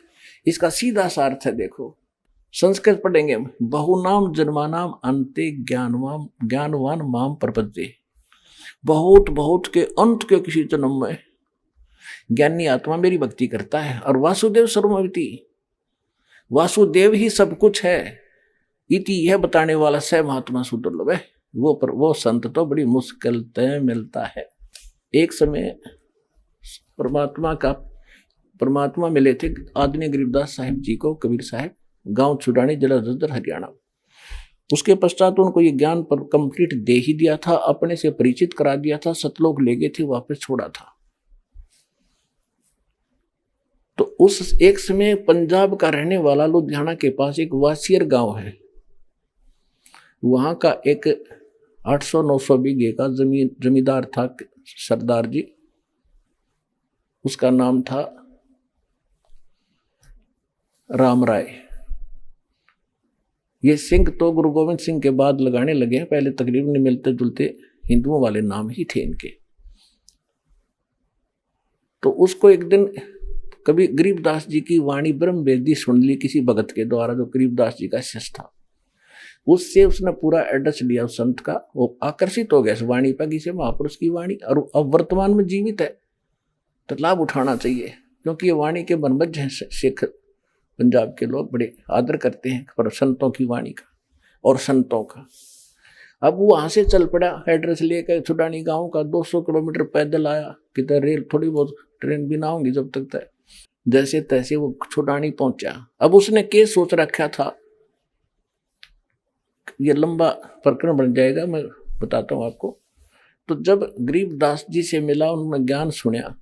इसका सीधा सा अर्थ है, देखो संस्कृत पढ़ेंगे, बहुनाम जन्मानाम अंते ज्ञानवान माम प्रपद्ये। बहुत बहुत के अंत के किसी जन्म में ज्ञानी आत्मा मेरी भक्ति करता है। और वासुदेव सर्वमति, वासुदेव ही सब कुछ है, इति यह बताने वाला स महात्मा सुदुर्लभ है। वो संत तो बड़ी मुश्किल तय मिलता है। एक समय परमात्मा मिले थे आदरणीय गरीबदास साहिब जी को, कबीर साहब, गांव छुड़ानी, जिला जज्जर, हरियाणा। उसके पश्चात उनको ये ज्ञान पर कंप्लीट दे ही दिया था, अपने से परिचित करा दिया था, सतलोक ले गए थे, वापस छोड़ा था। तो उस एक समय पंजाब का रहने वाला लुधियाना के पास एक वासियर गांव है, वहां का एक 800-900 बीघे का जमींदार था सरदार जी, उसका नाम था राम राय। ये सिंह तो गुरु गोविंद सिंह के बाद लगाने लगे हैं, पहले तकरीबन मिलते जुलते हिंदुओं वाले नाम ही थे इनके। तो उसको एक दिन कभी गरीबदास जी की वाणी ब्रह्म वेदी सुन ली किसी भगत के द्वारा, जो गरीबदास जी का शिष्य था। उससे उसने पूरा एड्रेस लिया उस संत का, वो आकर्षित हो गया इस वाणी पर, किसी महापुरुष की वाणी, और अब वर्तमान में जीवित है तो लाभ उठाना चाहिए, क्योंकि ये वाणी के बनबज हैं। सिख पंजाब के लोग बड़े आदर करते हैं पर संतों की वाणी का और संतों का। अब वो वहां से चल पड़ा एड्रेस लेकर छुड़ानी गांव का, 200 किलोमीटर पैदल आया, किधर रेल थोड़ी बहुत ट्रेन भी ना होंगी जब तक तय, जैसे तैसे वो छुड़ानी पहुंचा। अब उसने क्या सोच रखा था, ये लंबा प्रकरण बन जाएगा, मैं बताता हूं आपको। तो जब गरीबदास जी से मिला, उन्होंने ज्ञान सुना,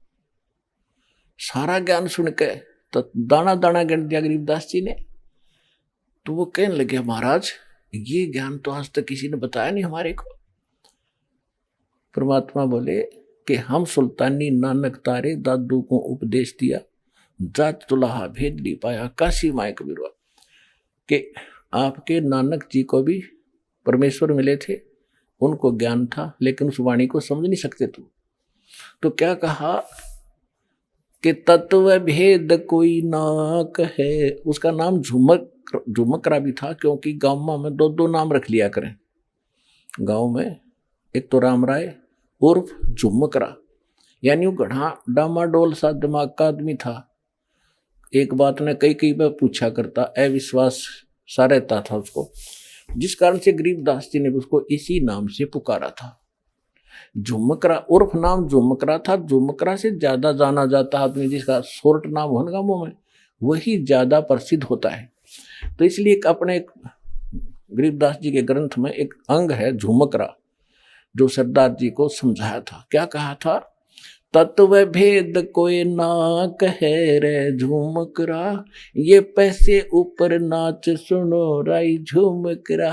सारा ज्ञान सुन के तो दाना दाना गिन दिया गरीबदास जी ने। तो वो कहने लगे, महाराज ये ज्ञान तो आज तक किसी ने बताया नहीं हमारे को। परमात्मा बोले कि हम सुल्तानी नानक तारे दादू को उपदेश दिया, जात तुलाहा भेद ली पाया काशी माए कबीरवा, कि आपके नानक जी को भी परमेश्वर मिले थे, उनको ज्ञान था, लेकिन उस वाणी को समझ नहीं सकते तुम। तो क्या कहा कि तत्व भेद कोई ना कहे। उसका नाम झुमकरा भी था, क्योंकि गांव में 2 नाम रख लिया करें गांव में, एक तो राम राय उर्फ झुमकरा, यानी वो गढ़ा डामाडोल सा दिमाग का आदमी था। एक बात ने कई बार पूछा करता, अविश्वास सा रहता था उसको, जिस कारण से गरीबदास जी ने उसको इसी नाम से पुकारा था, झुमकरा। उर्फ नाम झुमकरा था। झुमकरा से ज्यादा जाना जाता आदमी जिसका शॉर्ट नाम होने का मुंह में, वही ज्यादा प्रसिद्ध होता है। तो इसलिए अपने गरीबदास जी के ग्रंथ में एक अंग है झुमकरा, जो सरदार जी को समझाया था। क्या कहा था, तत्व भेद कोई ना कहे रे झुमकरा, ये पैसे ऊपर नाच सुनो राई झुमकरा,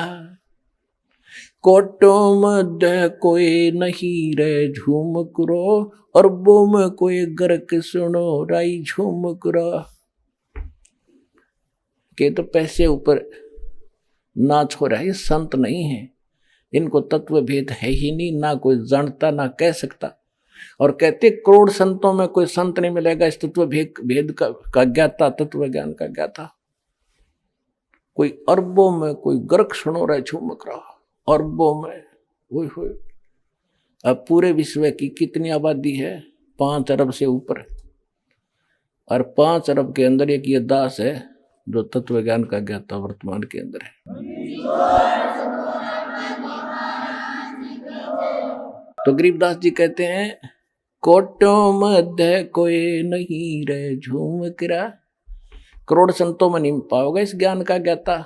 कोटों मध्य कोई नहीं रे झुमकरो, अरबों में कोई गर्क सुनो राई झुमकरा। के तो पैसे ऊपर नाच हो रहा है, ये संत नहीं है, इनको तत्व भेद है ही नहीं, ना कोई जानता ना कह सकता। और कहते करोड़ संतों में कोई संत नहीं मिलेगा इस तत्व भेद का ज्ञाता, तत्व ज्ञान का ज्ञाता। कोई अरबों में कोई गर्क सुनो रहा झुमकरा, अरबों में। ओए होए, अब पूरे विश्व की कितनी आबादी है, 5 अरब से ऊपर, और 5 अरब के अंदर एक ये दास है जो तत्व ज्ञान का ज्ञाता वर्तमान के अंदर है। तो गरीबदास जी कहते हैं, कोटों मध्य कोई नहीं रे झुमकरा, करोड़ संतों में नहीं पाओगे इस ज्ञान का ज्ञाता।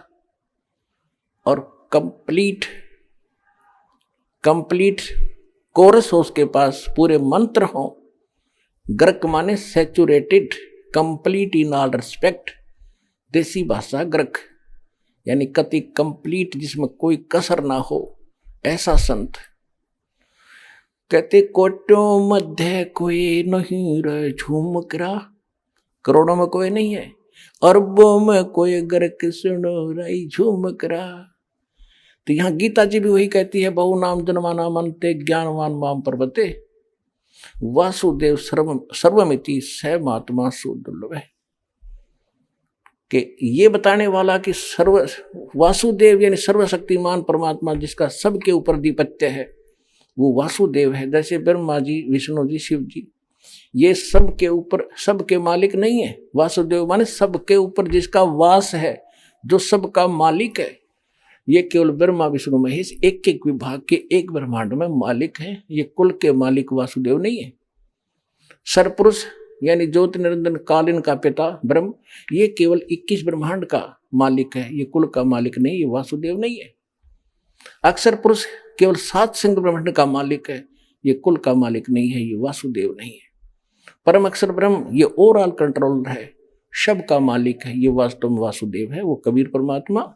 और कंप्लीट कंप्लीट कोरस हो उसके पास, पूरे मंत्र हो। ग्रक माने saturated, complete in all respect, देसी भाषा ग्रक, यानी कति कंप्लीट, जिसमें कोई कसर ना हो, ऐसा संत। कहते कोटों मध्य कोई नहीं रहे झूमकरा, करोड़ों में कोई नहीं है, अरबों में कोई ग्रक सुनो रही झूमकरा। तो यहां गीता जी भी वही कहती है, बहु नाम जन्माना मनते ज्ञानवान माम पर्वते, वासुदेव सर्वमिति स महात्मा सुदुर्लभ है। कि ये बताने वाला कि सर्व वासुदेव यानी सर्वशक्तिमान परमात्मा जिसका सबके ऊपर अधिपत्य है, वो वासुदेव है। जैसे ब्रह्मा जी, विष्णु जी, शिव जी, ये सबके ऊपर, सबके मालिक नहीं है। वासुदेव माने सबके ऊपर जिसका वास है, जो सबका मालिक है। ये केवल ब्रह्मा विष्णु महेश एक एक विभाग के एक ब्रह्मांड में मालिक हैं। ये कुल के मालिक वासुदेव नहीं है। सरपुरुष यानी ज्योति निरंजन कालीन का पिता ब्रह्म, ये केवल 21 ब्रह्मांड का मालिक है, ये कुल का मालिक नहीं, ये वासुदेव नहीं है। अक्षर पुरुष केवल 7 सिंह ब्रह्मांड का मालिक है, ये कुल का मालिक नहीं है, ये वासुदेव नहीं है। परम अक्षर ब्रह्म ये ओवरऑल कंट्रोलर है, सब का मालिक है, ये वास्तव में वासुदेव है, वो कबीर परमात्मा।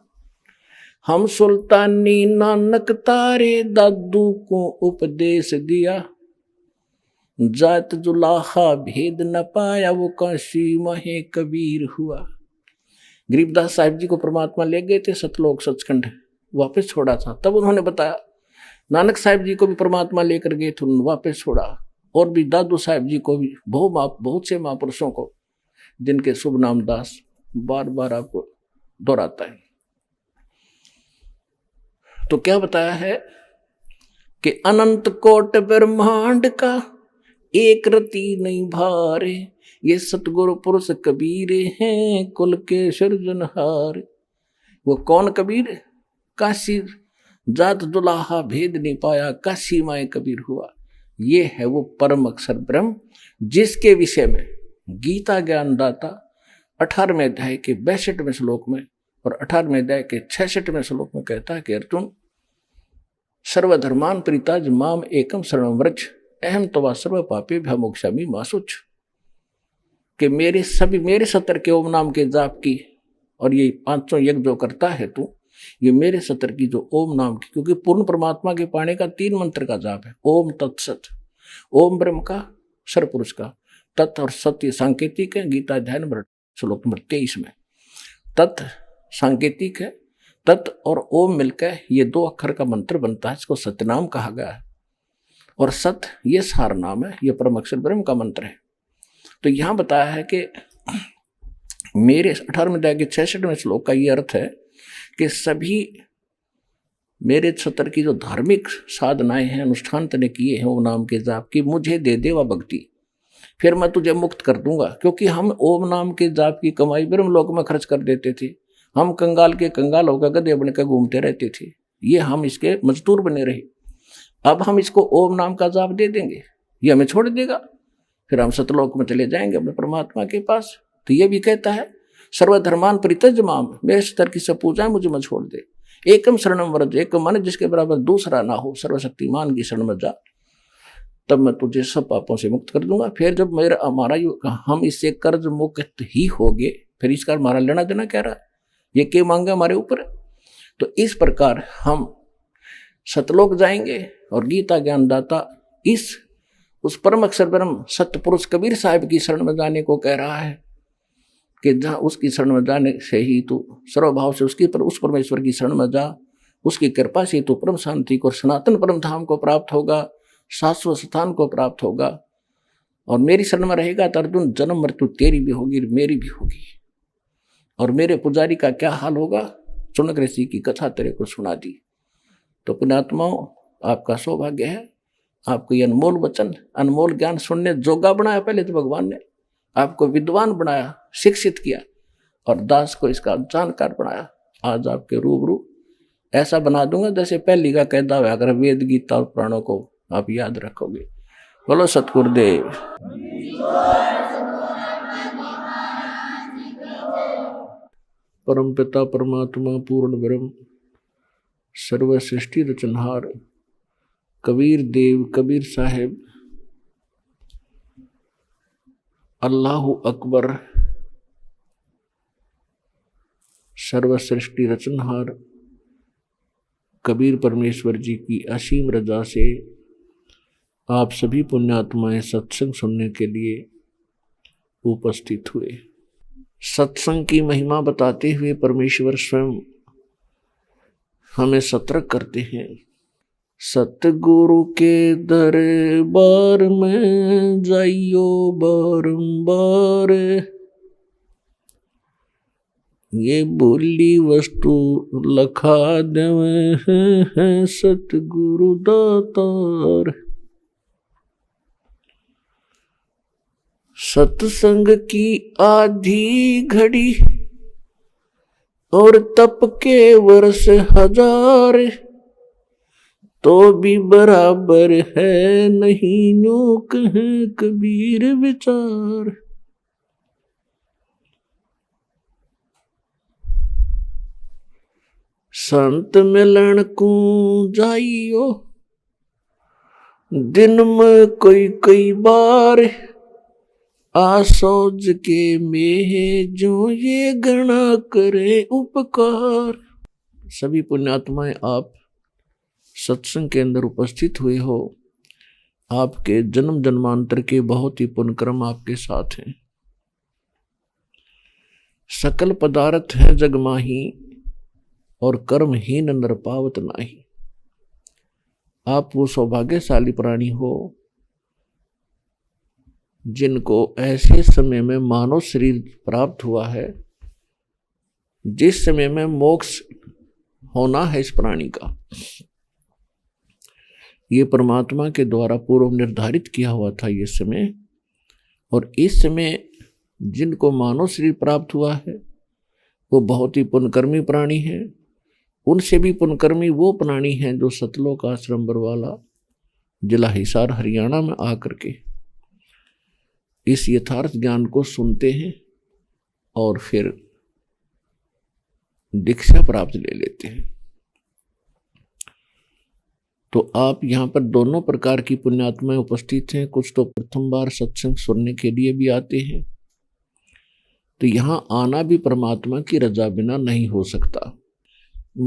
हम सुल्तानी नानक तारे दादू को उपदेश दिया, जात जुलाहा भेद न पाया, वो काशी महे कबीर हुआ। गरीबदास साहिब जी को परमात्मा ले गए थे सतलोक सचखंड, वापस छोड़ा था, तब उन्होंने बताया। नानक साहिब जी को भी परमात्मा लेकर गए थे, उन्होंने वापस छोड़ा। और भी दादू साहिब जी को भी, बहुत से महापुरुषों को जिनके शुभ नाम दास बार बार आपको दोहराता है। तो क्या बताया है कि अनंत कोट ब्रह्मांड का एक रति नहीं भारे, ये सतगुरु पुरुष कबीर हैं कुल के सृजनहार। वो कौन कबीर? काशी जात दुलाहा भेद नहीं पाया, काशी माए कबीर हुआ। ये है वो परम अक्षर ब्रह्म, जिसके विषय में गीता ज्ञानदाता 18वें अध्याय के 62वें श्लोक में और 18वें अध्याय के 66वें श्लोक में कहता है कि अर्जुन, सर्वधर्मान परिताज माम एकम शरणं व्रज, अहम तवा सर्व पापे भयमोक्षामि मा शुच। कि मेरे 70 के ओम नाम के जाप की और ये 500 यज्ञ जो करता है तू, ये मेरे 70 की जो ओम नाम की, क्योंकि पूर्ण परमात्मा के पाने का 3 मंत्र का जाप है। ओम तत्सत, ओम ब्रह्म का, सरपुरुष का, तत् और सत्य सांकेतिक है। गीता अध्याय नंबर श्लोक नंबर 23 में तत् सांकेतिक है, तत् और ओम मिलकर ये 2 अक्षर का मंत्र बनता है, इसको सत्यनाम कहा गया है। और सत ये सार नाम है, ये परम अक्षर ब्रह्म का मंत्र है। तो यहां बताया है कि मेरे 18वें अध्याय के 66वें श्लोक का ये अर्थ है कि सभी मेरे 70 की जो धार्मिक साधनाएं हैं, अनुष्ठान तने किए हैं ओम नाम के जाप की, मुझे दे दे वह भक्ति, फिर मैं तुझे मुक्त कर दूंगा। क्योंकि हम ओम नाम के जाप की कमाई ब्रह्म लोक में खर्च कर देते थे, हम कंगाल के कंगाल होकर गधे बनकर घूमते रहते थे, ये हम इसके मजदूर बने रहे। अब हम इसको ओम नाम का जाप दे देंगे, ये हमें छोड़ देगा, फिर हम सतलोक में चले जाएंगे अपने परमात्मा के पास। तो ये भी कहता है सर्वधर्मान परित्यज माम, मेरे 70 की सब पूजा मुझे मत छोड़ दे, एकम शरणम व्रज, एक मन जिसके बराबर दूसरा ना हो, सर्वशक्तिमान की शरण में जा, तब मैं तुझे सब पापों से मुक्त कर दूंगा। फिर जब हम इससे कर्ज मुक्त ही हो गए, फिर इसका हमारा लेना देना क्या रहा, ये क्या मांगा हमारे ऊपर। तो इस प्रकार हम सतलोक जाएंगे और गीता ज्ञानदाता उस परम अक्षर ब्रह्म सतपुरुष कबीर साहिब की शरण में जाने को कह रहा है कि जहाँ उसकी शरण में जाने से ही तू सर्वभाव से उस परमेश्वर की शरण में जा, उसकी कृपा से तू परम शांति को, सनातन परम धाम को प्राप्त होगा, शाश्वत स्थान को प्राप्त होगा। और मेरी शरण में रहेगा तो अर्जुन जन्म मृत्यु तेरी भी होगी मेरी भी होगी। और मेरे पुजारी का क्या हाल होगा, चुनक ऋषि की कथा तेरे को सुना दी। तो पुण्यात्माओं, आपका सौभाग्य है, आपको ये अनमोल वचन, अनमोल ज्ञान सुनने जोगा बनाया। पहले तो भगवान ने आपको विद्वान बनाया, शिक्षित किया, और दास को इसका जानकार बनाया। आज आपके रूबरू ऐसा बना दूंगा जैसे पहली का कहता हुआ, अगर वेद गीता और पुराणों को आप याद रखोगे। बोलो सतगुरुदेव। परम पिता परमात्मा पूर्ण ब्रह्म सर्व सृष्टि रचनहार, कबीर देव कबीर साहेब अल्लाहु अकबर सर्वसृष्टि रचनहार कबीर परमेश्वर जी की असीम रजा से आप सभी पुण्यात्माएं सत्संग सुनने के लिए उपस्थित हुए। सत्संग की महिमा बताते हुए परमेश्वर स्वयं हमें सतर्क करते हैं। सतगुरु के दरबार में जाइयो बारंबार, ये बोली वस्तु लखा देवे हैं सतगुरु दातार। सत्संग की आधी घड़ी और तप के वर्ष हजार, तो भी बराबर है नहीं यूं कहें कबीर विचार। संत मिलन को जाइयो दिन में कई बार, आसोज के में जो ये गणा करे उपकार। सभी पुण्यात्माएं आप सत्संग के अंदर उपस्थित हुए हो। आपके जन्म जन्मांतर के बहुत ही पुण्यक्रम आपके साथ हैं। सकल पदार्थ है जग माही, और कर्महीन नर पावत नाही। आप वो सौभाग्यशाली प्राणी हो जिनको ऐसे समय में मानव शरीर प्राप्त हुआ है जिस समय में मोक्ष होना है इस प्राणी का। ये परमात्मा के द्वारा पूर्व निर्धारित किया हुआ था ये समय, और इस समय जिनको मानव शरीर प्राप्त हुआ है वो बहुत ही पुण्यकर्मी प्राणी हैं। उनसे भी पुण्यकर्मी वो प्राणी हैं जो सतलोक आश्रम बरवाला जिला हिसार हरियाणा में आकर के इस यथार्थ ज्ञान को सुनते हैं और फिर दीक्षा प्राप्त ले लेते हैं। तो आप यहाँ पर दोनों प्रकार की पुण्यात्माएं उपस्थित हैं। कुछ तो प्रथम बार सत्संग सुनने के लिए भी आते हैं, तो यहाँ आना भी परमात्मा की रजा बिना नहीं हो सकता।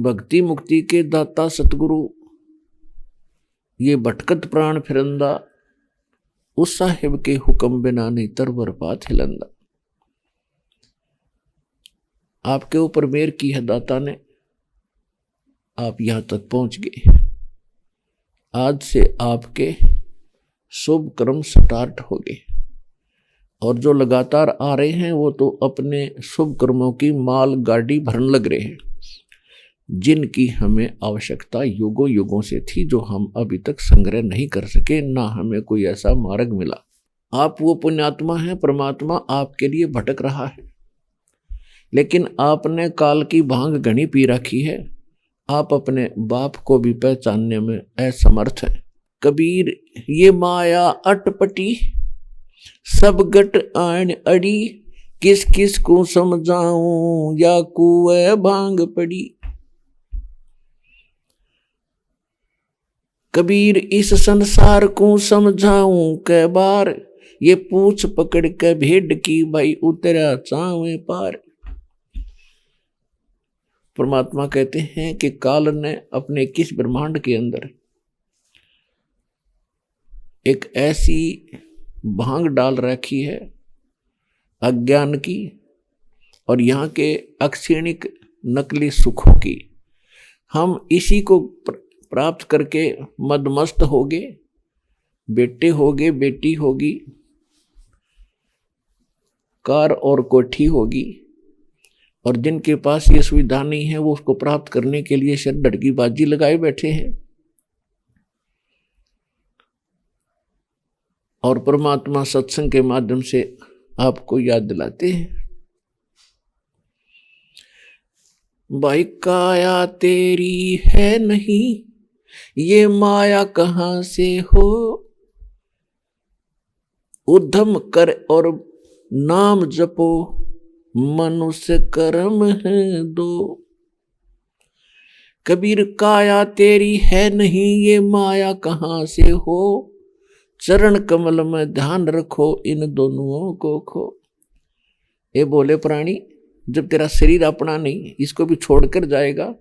भक्ति मुक्ति के दाता सतगुरु ये भटकत प्राण फिरंदा, उस साहिब के हुक्म बिना नहीं तरवर पात हिलंदा। आपके ऊपर मेहर की है दाता ने, आप यहां तक पहुंच गए। आज से आपके शुभ कर्म स्टार्ट हो गए, और जो लगातार आ रहे हैं वो तो अपने शुभ कर्मों की माल गाड़ी भरने लग रहे हैं, जिनकी हमें आवश्यकता युगों युगों से थी, जो हम अभी तक संग्रह नहीं कर सके, ना हमें कोई ऐसा मार्ग मिला। आप वो पुण्यात्मा हैं, परमात्मा आपके लिए भटक रहा है, लेकिन आपने काल की भांग घनी पी रखी है। आप अपने बाप को भी पहचानने में असमर्थ हैं। कबीर ये माया अटपटी, सब गट आन अड़ी, किस किस को समझाऊं या कुएं भांग पड़ी। कबीर इस संसार को समझाऊं कै बार, ये पूछ पकड़ के भेड़ की भाई उतरा चावे पार। परमात्मा कहते हैं कि काल ने अपने 21 ब्रह्मांड के अंदर एक ऐसी भांग डाल रखी है अज्ञान की और यहाँ के अक्षणिक नकली सुखों की। हम इसी को प्राप्त करके मदमस्त होगे, बेटे होगे, बेटी होगी, कार और कोठी होगी, और जिनके पास ये सुविधा नहीं है वो उसको प्राप्त करने के लिए सिर डड़की बाजी लगाए बैठे हैं। और परमात्मा सत्संग के माध्यम से आपको याद दिलाते हैं, भाई काया तेरी है नहीं, ये माया कहां से हो। उद्यम कर और नाम जपो, मनुष्य कर्म है दो। कबीर काया तेरी है नहीं, ये माया कहाँ से हो, चरण कमल में ध्यान रखो, इन दोनों को खो। ये बोले प्राणी, जब तेरा शरीर अपना नहीं, इसको भी छोड़कर जाएगा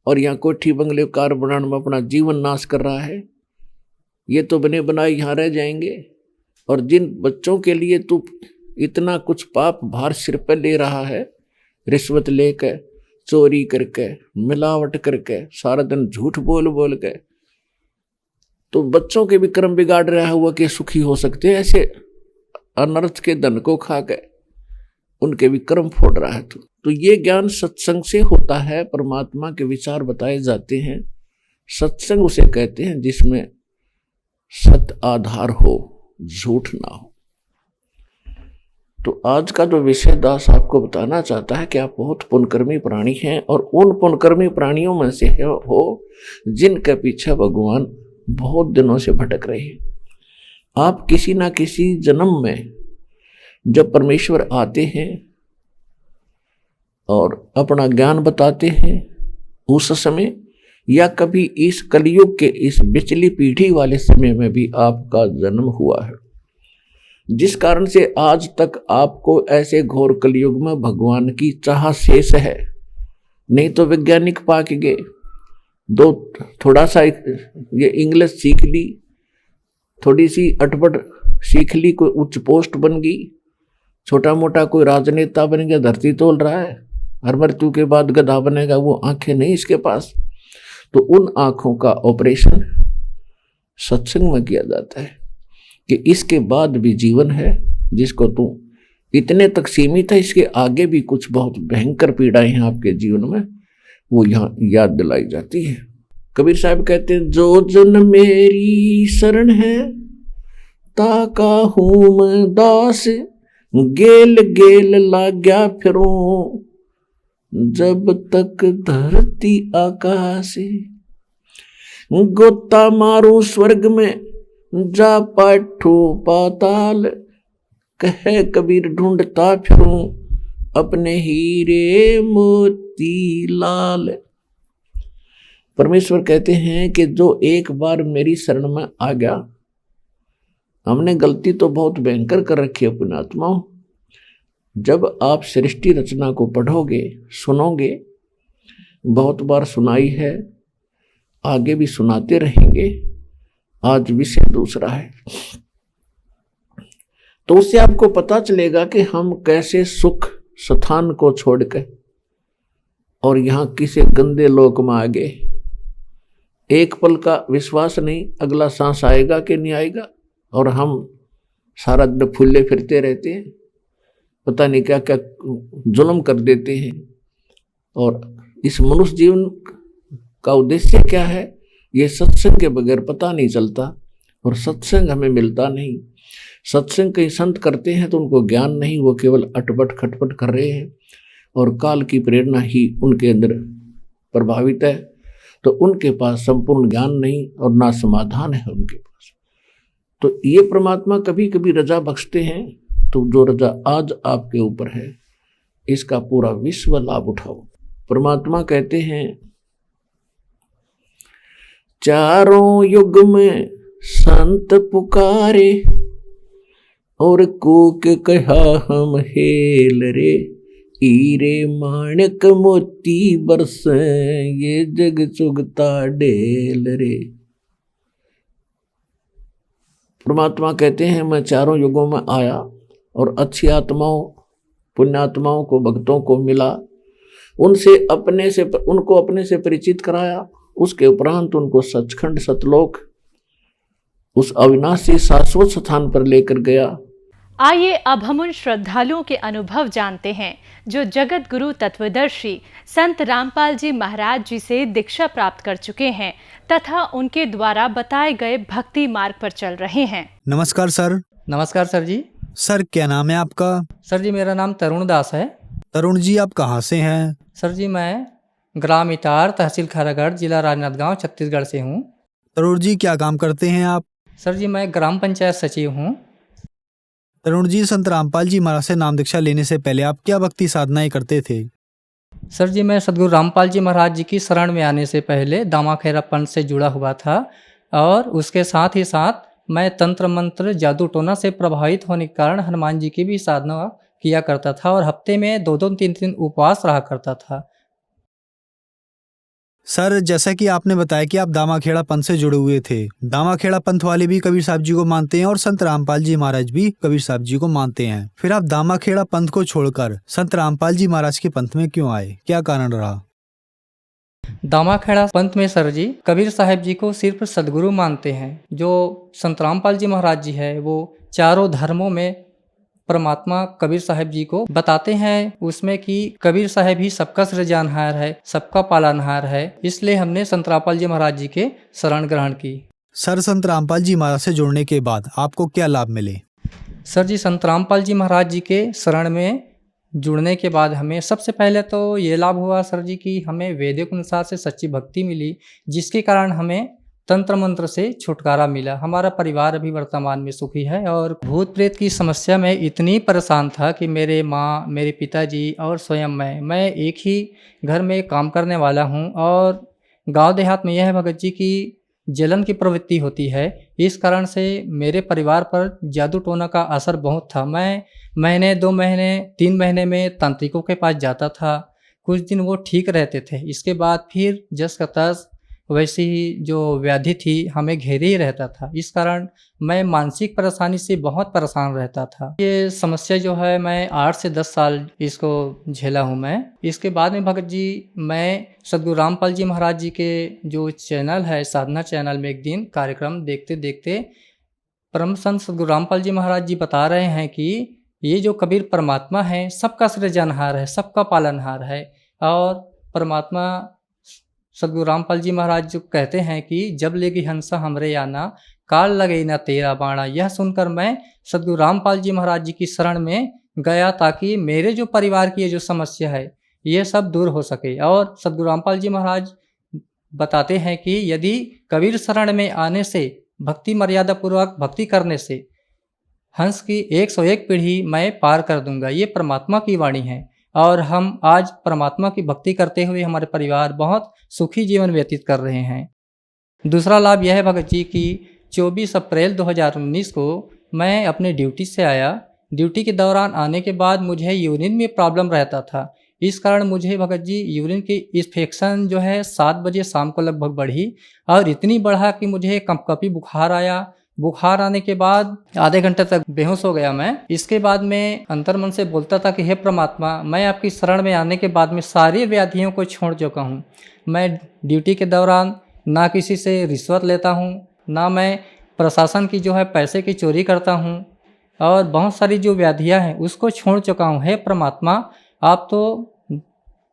और यहाँ कोठी बंगले कार बनाने में अपना जीवन नाश कर रहा है, ये तो बने बनाए यहाँ रह जाएंगे। और जिन बच्चों के लिए तू इतना कुछ पाप भार सिर पर ले रहा है, रिश्वत लेकर, चोरी करके, मिलावट करके, सारा दिन झूठ बोल बोल के, तो बच्चों के भी कर्म बिगाड़ रहा हुआ कि सुखी हो सकते हैं, ऐसे अनर्थ के धन को खा के उनके भी कर्म फोड़ रहा है। तो ये ज्ञान सत्संग से होता है, परमात्मा के विचार बताए जाते हैं। सत्संग उसे कहते हैं जिसमें सत आधार हो, झूठ ना हो। तो आज का जो विषय दास आपको बताना चाहता है कि आप बहुत पुण्यकर्मी प्राणी हैं, और उन पुण्यकर्मी प्राणियों में से हो जिनके पीछे भगवान बहुत दिनों से भटक रहे हैं। आप किसी ना किसी जन्म में जब परमेश्वर आते हैं और अपना ज्ञान बताते हैं, उस समय या कभी इस कलयुग के इस बिचली पीढ़ी वाले समय में भी आपका जन्म हुआ है, जिस कारण से आज तक आपको ऐसे घोर कलयुग में भगवान की चाह शेष है। नहीं तो वैज्ञानिक पाक गए, दो थोड़ा सा ये इंग्लिश सीख ली, थोड़ी सी अटपट सीख ली, कोई उच्च पोस्ट बन गई, छोटा मोटा कोई राजनेता बन गया, धरती तोल रहा है, हर मृत्यु के बाद गधा बनेगा, वो आंखें नहीं इसके पास। तो उन आंखों का ऑपरेशन सत्संग में किया जाता है कि इसके बाद भी जीवन है, जिसको तू इतने तक सीमित है, इसके आगे भी कुछ बहुत भयंकर पीड़ाएं हैं आपके जीवन में, वो यहाँ याद दिलाई जाती है। कबीर साहब कहते हैं, जो जन मेरी शरण है ताका हूँ मैं दास, गेल गेल लाग्या फिरूं जब तक धरती आकाश, गोता मारू स्वर्ग में जा पाठू पाताल, कहे कबीर ढूंढता फिरूं अपने हीरे मोती लाल। परमेश्वर कहते हैं कि जो एक बार मेरी शरण में आ गया, हमने गलती तो बहुत भयंकर कर रखी है पुण्यात्माओं। जब आप सृष्टि रचना को पढ़ोगे, सुनोगे, बहुत बार सुनाई है, आगे भी सुनाते रहेंगे, आज विषय दूसरा है, तो उससे आपको पता चलेगा कि हम कैसे सुख स्थान को छोड़कर और यहाँ किसी गंदे लोक में आ गए। एक पल का विश्वास नहीं, अगला सांस आएगा कि नहीं आएगा, और हम सारा दिन फूले फिरते रहते हैं, पता नहीं क्या क्या जुल्म कर देते हैं। और इस मनुष्य जीवन का उद्देश्य क्या है, ये सत्संग के बगैर पता नहीं चलता, और सत्संग हमें मिलता नहीं। सत्संग कई संत करते हैं तो उनको ज्ञान नहीं, वो केवल अटपट खटपट कर रहे हैं, और काल की प्रेरणा ही उनके अंदर प्रभावित है, तो उनके पास संपूर्ण ज्ञान नहीं और ना समाधान है उनके पास। तो ये परमात्मा कभी कभी रजा बख्शते हैं, तो जो रजा आज आपके ऊपर है, इसका पूरा विश्व लाभ उठाओ। परमात्मा कहते हैं, चारों युग में संत पुकारे, और कूक कहा हम हेल रे, हीरे माणक मोती बरसे, ये जग चुगता ढेल रे। परमात्मा कहते हैं, मैं चारों युगों में आया और अच्छी आत्माओं, पुण्यात्माओं को, भक्तों को मिला, उनसे उनको अपने से परिचित कराया, उसके उपरांत उनको सचखंड सतलोक, उस अविनाशी शाश्वत स्थान पर लेकर गया। आइए अब हम उन श्रद्धालुओं के अनुभव जानते हैं जो जगत गुरु तत्वदर्शी संत रामपाल जी महाराज जी से दीक्षा प्राप्त कर चुके हैं तथा उनके द्वारा बताए गए भक्ति मार्ग पर चल रहे हैं। नमस्कार सर। नमस्कार सर जी। सर क्या नाम है आपका? सर जी मेरा नाम तरुण दास है। तरुण जी आप कहाँ से हैं? सर जी मैं ग्राम इटार, तहसील खैरागढ़, जिला राजनांदगांव, छत्तीसगढ़ से हूँ। तरुण जी क्या काम करते हैं आप? सर जी मैं ग्राम पंचायत सचिव हूँ। तरुण जी, संत रामपाल जी महाराज से नाम दीक्षा लेने से पहले आप क्या भक्ति साधनाएं करते थे? सर जी, मैं सदगुरु रामपाल जी महाराज जी की शरण में आने से पहले दामाखेड़ा पंथ से जुड़ा हुआ था और उसके साथ ही साथ मैं तंत्र मंत्र जादू टोना से प्रभावित होने के कारण हनुमान जी की भी साधना किया करता था और हफ्ते में 2-2 3-3 उपवास रहा करता था। सर, जैसा कि आपने बताया कि आप दामाखेड़ा पंथ से जुड़े हुए थे, दामाखेड़ा पंथ वाले भी कबीर साहब जी को मानते हैं और संत रामपाल जी महाराज भी कबीर साहब जी को मानते हैं। फिर आप दामाखेड़ा पंथ को छोड़कर संत रामपाल जी महाराज के पंथ में क्यों आए, क्या कारण रहा? दामाखेड़ा पंथ में सर जी कबीर साहब जी को सिर्फ सदगुरु मानते हैं। जो संत रामपाल जी महाराज जी है वो चारों धर्मों में परमात्मा कबीर साहब जी को बताते हैं उसमें कि कबीर साहब ही सबका सृजनहार है, सबका पालनहार है। इसलिए हमने संत रामपाल जी महाराज जी के शरण ग्रहण की। सर, संत रामपाल जी महाराज से जुड़ने के बाद आपको क्या लाभ मिले? सर जी, संत रामपाल जी महाराज जी के शरण में जुड़ने के बाद हमें सबसे पहले तो ये लाभ हुआ सर जी कि हमें वैदिक अनुसार से सच्ची भक्ति मिली, जिसके कारण हमें तंत्र मंत्र से छुटकारा मिला। हमारा परिवार अभी वर्तमान में सुखी है और भूत प्रेत की समस्या में इतनी परेशान था कि मेरे माँ, मेरे पिताजी और स्वयं मैं एक ही घर में काम करने वाला हूँ और गांव देहात में यह है भगत जी की जलन की प्रवृत्ति होती है। इस कारण से मेरे परिवार पर जादू टोना का असर बहुत था। मैं महीने 2 महीने 3 महीने में तांत्रिकों के पास जाता था, कुछ दिन वो ठीक रहते थे, इसके बाद फिर जस का तस वैसी ही जो व्याधि थी हमें घेरे ही रहता था। इस कारण मैं मानसिक परेशानी से बहुत परेशान रहता था। ये समस्या जो है मैं 8 से 10 साल इसको झेला हूँ मैं। इसके बाद में भगत जी मैं सदगुरु रामपाल जी महाराज जी के जो चैनल है साधना चैनल में एक दिन कार्यक्रम देखते देखते परम संत सदगुरु रामपाल जी महाराज जी बता रहे हैं कि ये जो कबीर परमात्मा है सबका सृजनहार है, सबका पालनहार है। और परमात्मा सदगुरु रामपाल जी महाराज जो कहते हैं कि जब लेगी हंसा हमरे आना, काल लगे ना तेरा बाणा। यह सुनकर मैं सदगुरु रामपाल जी महाराज जी की शरण में गया ताकि मेरे जो परिवार की ये जो समस्या है ये सब दूर हो सके। और सदगुरु रामपाल जी महाराज बताते हैं कि यदि कबीर शरण में आने से, भक्ति मर्यादा पूर्वक भक्ति करने से हंस की 101 पीढ़ी मैं पार कर दूंगा। ये परमात्मा की वाणी है और हम आज परमात्मा की भक्ति करते हुए हमारे परिवार बहुत सुखी जीवन व्यतीत कर रहे हैं। दूसरा लाभ यह है भगत जी की 24 अप्रैल 2019 को मैं अपने ड्यूटी से आया। ड्यूटी के दौरान आने के बाद मुझे यूरिन में प्रॉब्लम रहता था। इस कारण मुझे भगत जी यूरिन की इन्फेक्शन जो है 7 बजे शाम को लगभग बढ़ी और इतनी बढ़ा कि मुझे कंपकपी बुखार आया। बुखार आने के बाद आधे घंटे तक बेहोश हो गया मैं। इसके बाद मैं अंतर्मन से बोलता था कि हे परमात्मा, मैं आपकी शरण में आने के बाद में सारी व्याधियों को छोड़ चुका हूँ। मैं ड्यूटी के दौरान ना किसी से रिश्वत लेता हूँ, ना मैं प्रशासन की जो है पैसे की चोरी करता हूँ और बहुत सारी जो व्याधियाँ हैं उसको छोड़ चुका हूँ। हे परमात्मा, आप तो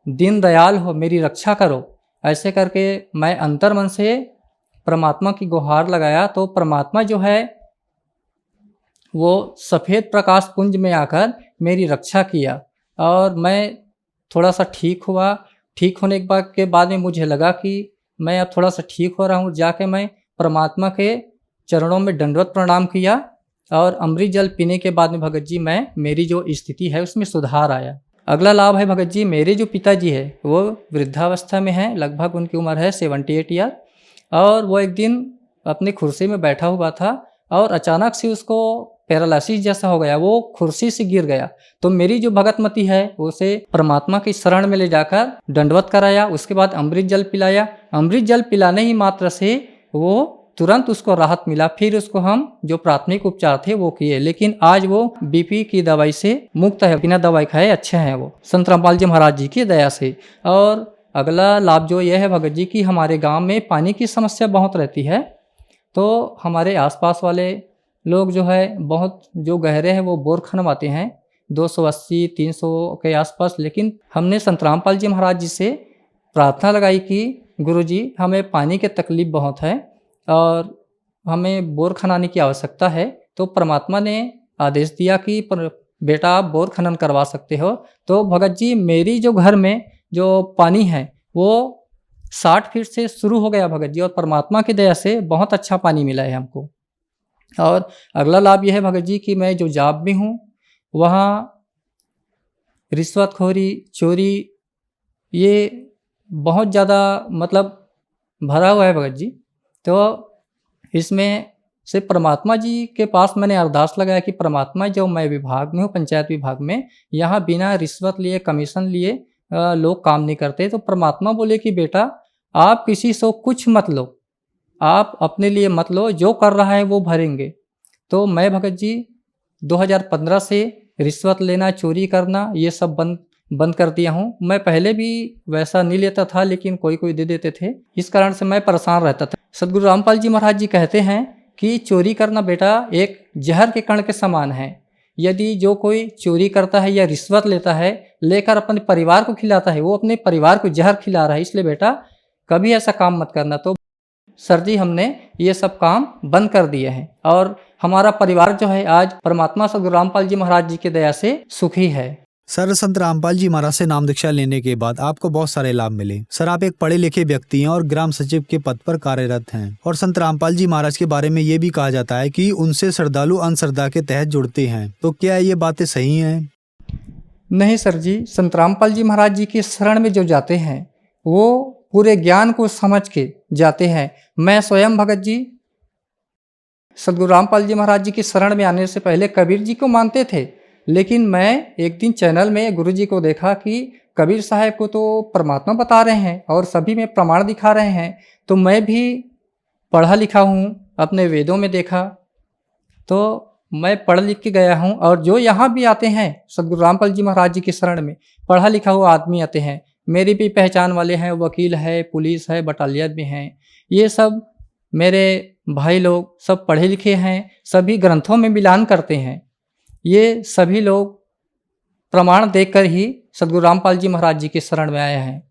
दीन दयाल हो, मेरी रक्षा करो। ऐसे करके मैं अंतर्मन से परमात्मा की गुहार लगाया तो परमात्मा जो है वो सफ़ेद प्रकाश पुंज में आकर मेरी रक्षा किया और मैं थोड़ा सा ठीक हुआ। ठीक होने के बाद में मुझे लगा कि मैं अब थोड़ा सा ठीक हो रहा हूँ। जाके मैं परमात्मा के चरणों में दंडवत प्रणाम किया और अमृत जल पीने के बाद में भगत जी मेरी जो स्थिति है उसमें सुधार आया। अगला लाभ है भगत जी, मेरे जो पिताजी है वो वृद्धावस्था में है, लगभग उनकी उम्र है 78 ईयर। और वो एक दिन अपनी कुर्सी में बैठा हुआ था और अचानक से उसको पैरालिसिस जैसा हो गया, वो कुर्सी से गिर गया। तो मेरी जो भगतमती है उसे परमात्मा की शरण में ले जाकर दंडवत कराया, उसके बाद अमृत जल पिलाया। अमृत जल पिलाने ही मात्र से वो तुरंत उसको राहत मिला। फिर उसको हम जो प्राथमिक उपचार थे वो किए, लेकिन आज वो बीपी की दवाई से मुक्त है, बिना दवाई खाए अच्छे हैं वो संत रामपाल जी महाराज जी की दया से। और अगला लाभ जो यह है भगत जी की हमारे गांव में पानी की समस्या बहुत रहती है। तो हमारे आसपास वाले लोग जो है बहुत जो गहरे हैं वो बोर खनवाते हैं 280-300 के आसपास। लेकिन हमने संत रामपाल जी महाराज जी से प्रार्थना लगाई कि गुरुजी हमें पानी की तकलीफ बहुत है और हमें बोर खनाने की आवश्यकता है। तो परमात्मा ने आदेश दिया कि बेटा आप बोर खनन करवा सकते हो। तो भगत जी मेरी जो घर में जो पानी है वो 60 फीट से शुरू हो गया भगत जी, और परमात्मा की दया से बहुत अच्छा पानी मिला है हमको। और अगला लाभ यह है भगत जी कि मैं जो जॉब में हूँ वहाँ रिश्वतखोरी, चोरी ये बहुत ज़्यादा मतलब भरा हुआ है भगत जी। तो इसमें से परमात्मा जी के पास मैंने अरदास लगाया कि परमात्मा, जो मैं विभाग में हूँ, पंचायत विभाग में, यहाँ बिना रिश्वत लिए, कमीशन लिए लोग काम नहीं करते। तो परमात्मा बोले कि बेटा आप किसी से कुछ मत लो, आप अपने लिए मत लो, जो कर रहा है वो भरेंगे। तो मैं भगत जी 2015 से रिश्वत लेना, चोरी करना, ये सब बंद कर दिया हूँ। मैं पहले भी वैसा नहीं लेता था, लेकिन कोई कोई दे देते थे, इस कारण से मैं परेशान रहता था। सदगुरु रामपाल जी महाराज जी कहते हैं कि चोरी करना बेटा एक जहर के कण के समान है। यदि जो कोई चोरी करता है या रिश्वत लेता है, लेकर अपने परिवार को खिलाता है, वो अपने परिवार को जहर खिला रहा है। इसलिए बेटा कभी ऐसा काम मत करना। तो सर जी हमने ये सब काम बंद कर दिए हैं और हमारा परिवार जो है आज परमात्मा सदगुरु रामपाल जी महाराज जी की दया से सुखी है। सर, संत रामपाल जी महाराज से नाम दीक्षा लेने के बाद आपको बहुत सारे लाभ मिले। सर, आप एक पढ़े लिखे व्यक्ति हैं और ग्राम सचिव के पद पर कार्यरत हैं। और संत रामपाल जी महाराज के बारे में ये भी कहा जाता है कि उनसे श्रद्धालु अंधश्रद्धा के तहत जुड़ते हैं। तो क्या ये बातें सही हैं? नहीं सर जी, संत रामपाल जी महाराज जी के शरण में जो जाते हैं वो पूरे ज्ञान को समझ के जाते हैं। मैं स्वयं भगत जी सदगुरु रामपाल जी महाराज जी की शरण में आने से पहले कबीर जी को मानते थे, लेकिन मैं एक दिन चैनल में गुरु जी को देखा कि कबीर साहब को तो परमात्मा बता रहे हैं और सभी में प्रमाण दिखा रहे हैं। तो मैं भी पढ़ा लिखा हूँ, अपने वेदों में देखा, तो मैं पढ़ लिख के गया हूँ। और जो यहाँ भी आते हैं सदगुरु रामपाल जी महाराज जी की शरण में, पढ़ा लिखा हुआ आदमी आते हैं। मेरी भी पहचान वाले हैं, वकील है, पुलिस है, बटालियन में हैं। ये सब मेरे भाई लोग सब पढ़े लिखे हैं, सभी ग्रंथों में मिलान करते हैं। ये सभी लोग प्रमाण देखकर ही सदगुरु रामपाल जी महाराज जी के शरण में आए हैं।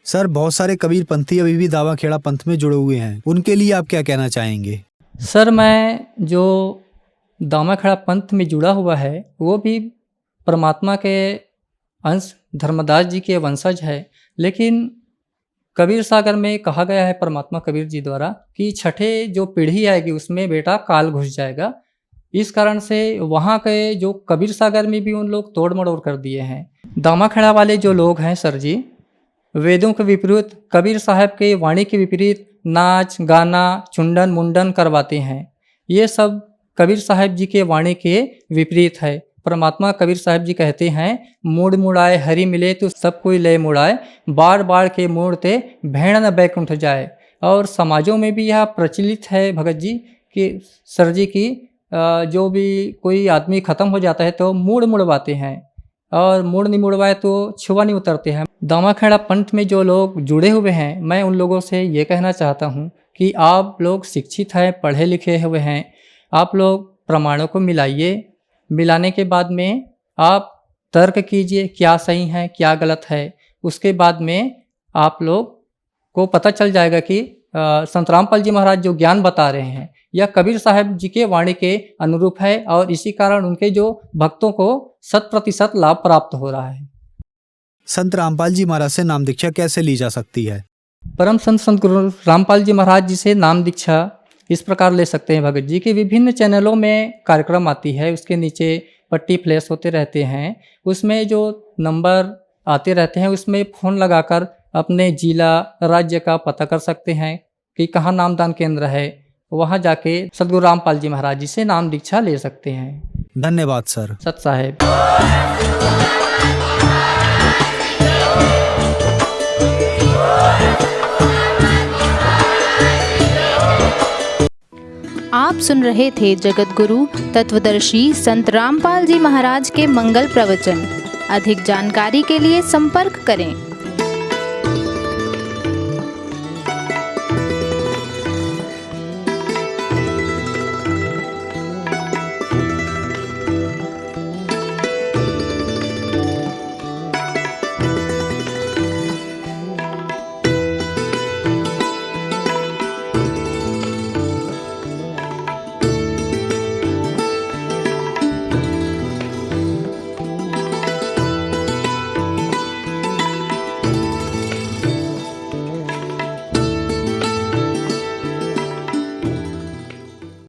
सर, बहुत सारे कबीर पंथी अभी भी दावा खेड़ा पंथ में जुड़े हुए हैं, उनके लिए आप क्या कहना चाहेंगे? सर, मैं जो दावा खेड़ा पंथ में जुड़ा हुआ है वो भी परमात्मा के अंश धर्मदास जी के वंशज है, लेकिन कबीर सागर में कहा गया है परमात्मा कबीर जी द्वारा कि छठे जो पीढ़ी आएगी उसमें बेटा काल घुस जाएगा। इस कारण से वहाँ के जो कबीर सागर में भी उन लोग तोड़ मड़ोड़ कर दिए हैं। दामाखेड़ा वाले जो लोग हैं सर जी, वेदों के विपरीत, कबीर साहब के वाणी के विपरीत नाच गाना, चुंडन मुंडन करवाते हैं। ये सब कबीर साहब जी के वाणी के विपरीत है। परमात्मा कबीर साहब जी कहते हैं, मूड मुड़ाए हरि मिले तो सब कोई लय मुड़ाए, बार बार के मूड़ते भेड़ न बैकुंठ जाए। और समाजों में भी यह प्रचलित है भगत जी कि सर जी की जो भी कोई आदमी ख़त्म हो जाता है तो मूड मुड़वाते हैं, और मूड नहीं मुड़वाए तो छुआ नहीं उतरते हैं। दामाखेड़ा पंथ में जो लोग जुड़े हुए हैं, मैं उन लोगों से ये कहना चाहता हूँ कि आप लोग शिक्षित हैं, पढ़े लिखे हुए हैं, आप लोग प्रमाणों को मिलाइए। मिलाने के बाद में आप तर्क कीजिए क्या सही है क्या गलत है। उसके बाद में आप लोग को पता चल जाएगा कि संत रामपाल जी महाराज जो ज्ञान बता रहे हैं यह कबीर साहब जी के वाणी के अनुरूप है, और इसी कारण उनके जो भक्तों को 100% लाभ प्राप्त हो रहा है। संत रामपाल जी महाराज से नाम दीक्षा कैसे ली जा सकती है? परम संत गुरु रामपाल जी महाराज जी से नाम दीक्षा इस प्रकार ले सकते हैं भगत जी कि विभिन्न चैनलों में कार्यक्रम आती है, उसके नीचे पट्टी फ्लैश होते रहते हैं, उसमें जो नंबर आते रहते हैं उसमें फ़ोन लगाकर अपने जिला राज्य का पता कर सकते हैं कि कहाँ नामदान केंद्र है। वहाँ जाके सदगुरु रामपाल जी महाराज जी से नाम दीक्षा ले सकते हैं। धन्यवाद सर। सत साहेब। आप सुन रहे थे जगत गुरु तत्वदर्शी संत रामपाल जी महाराज के मंगल प्रवचन। अधिक जानकारी के लिए संपर्क करें।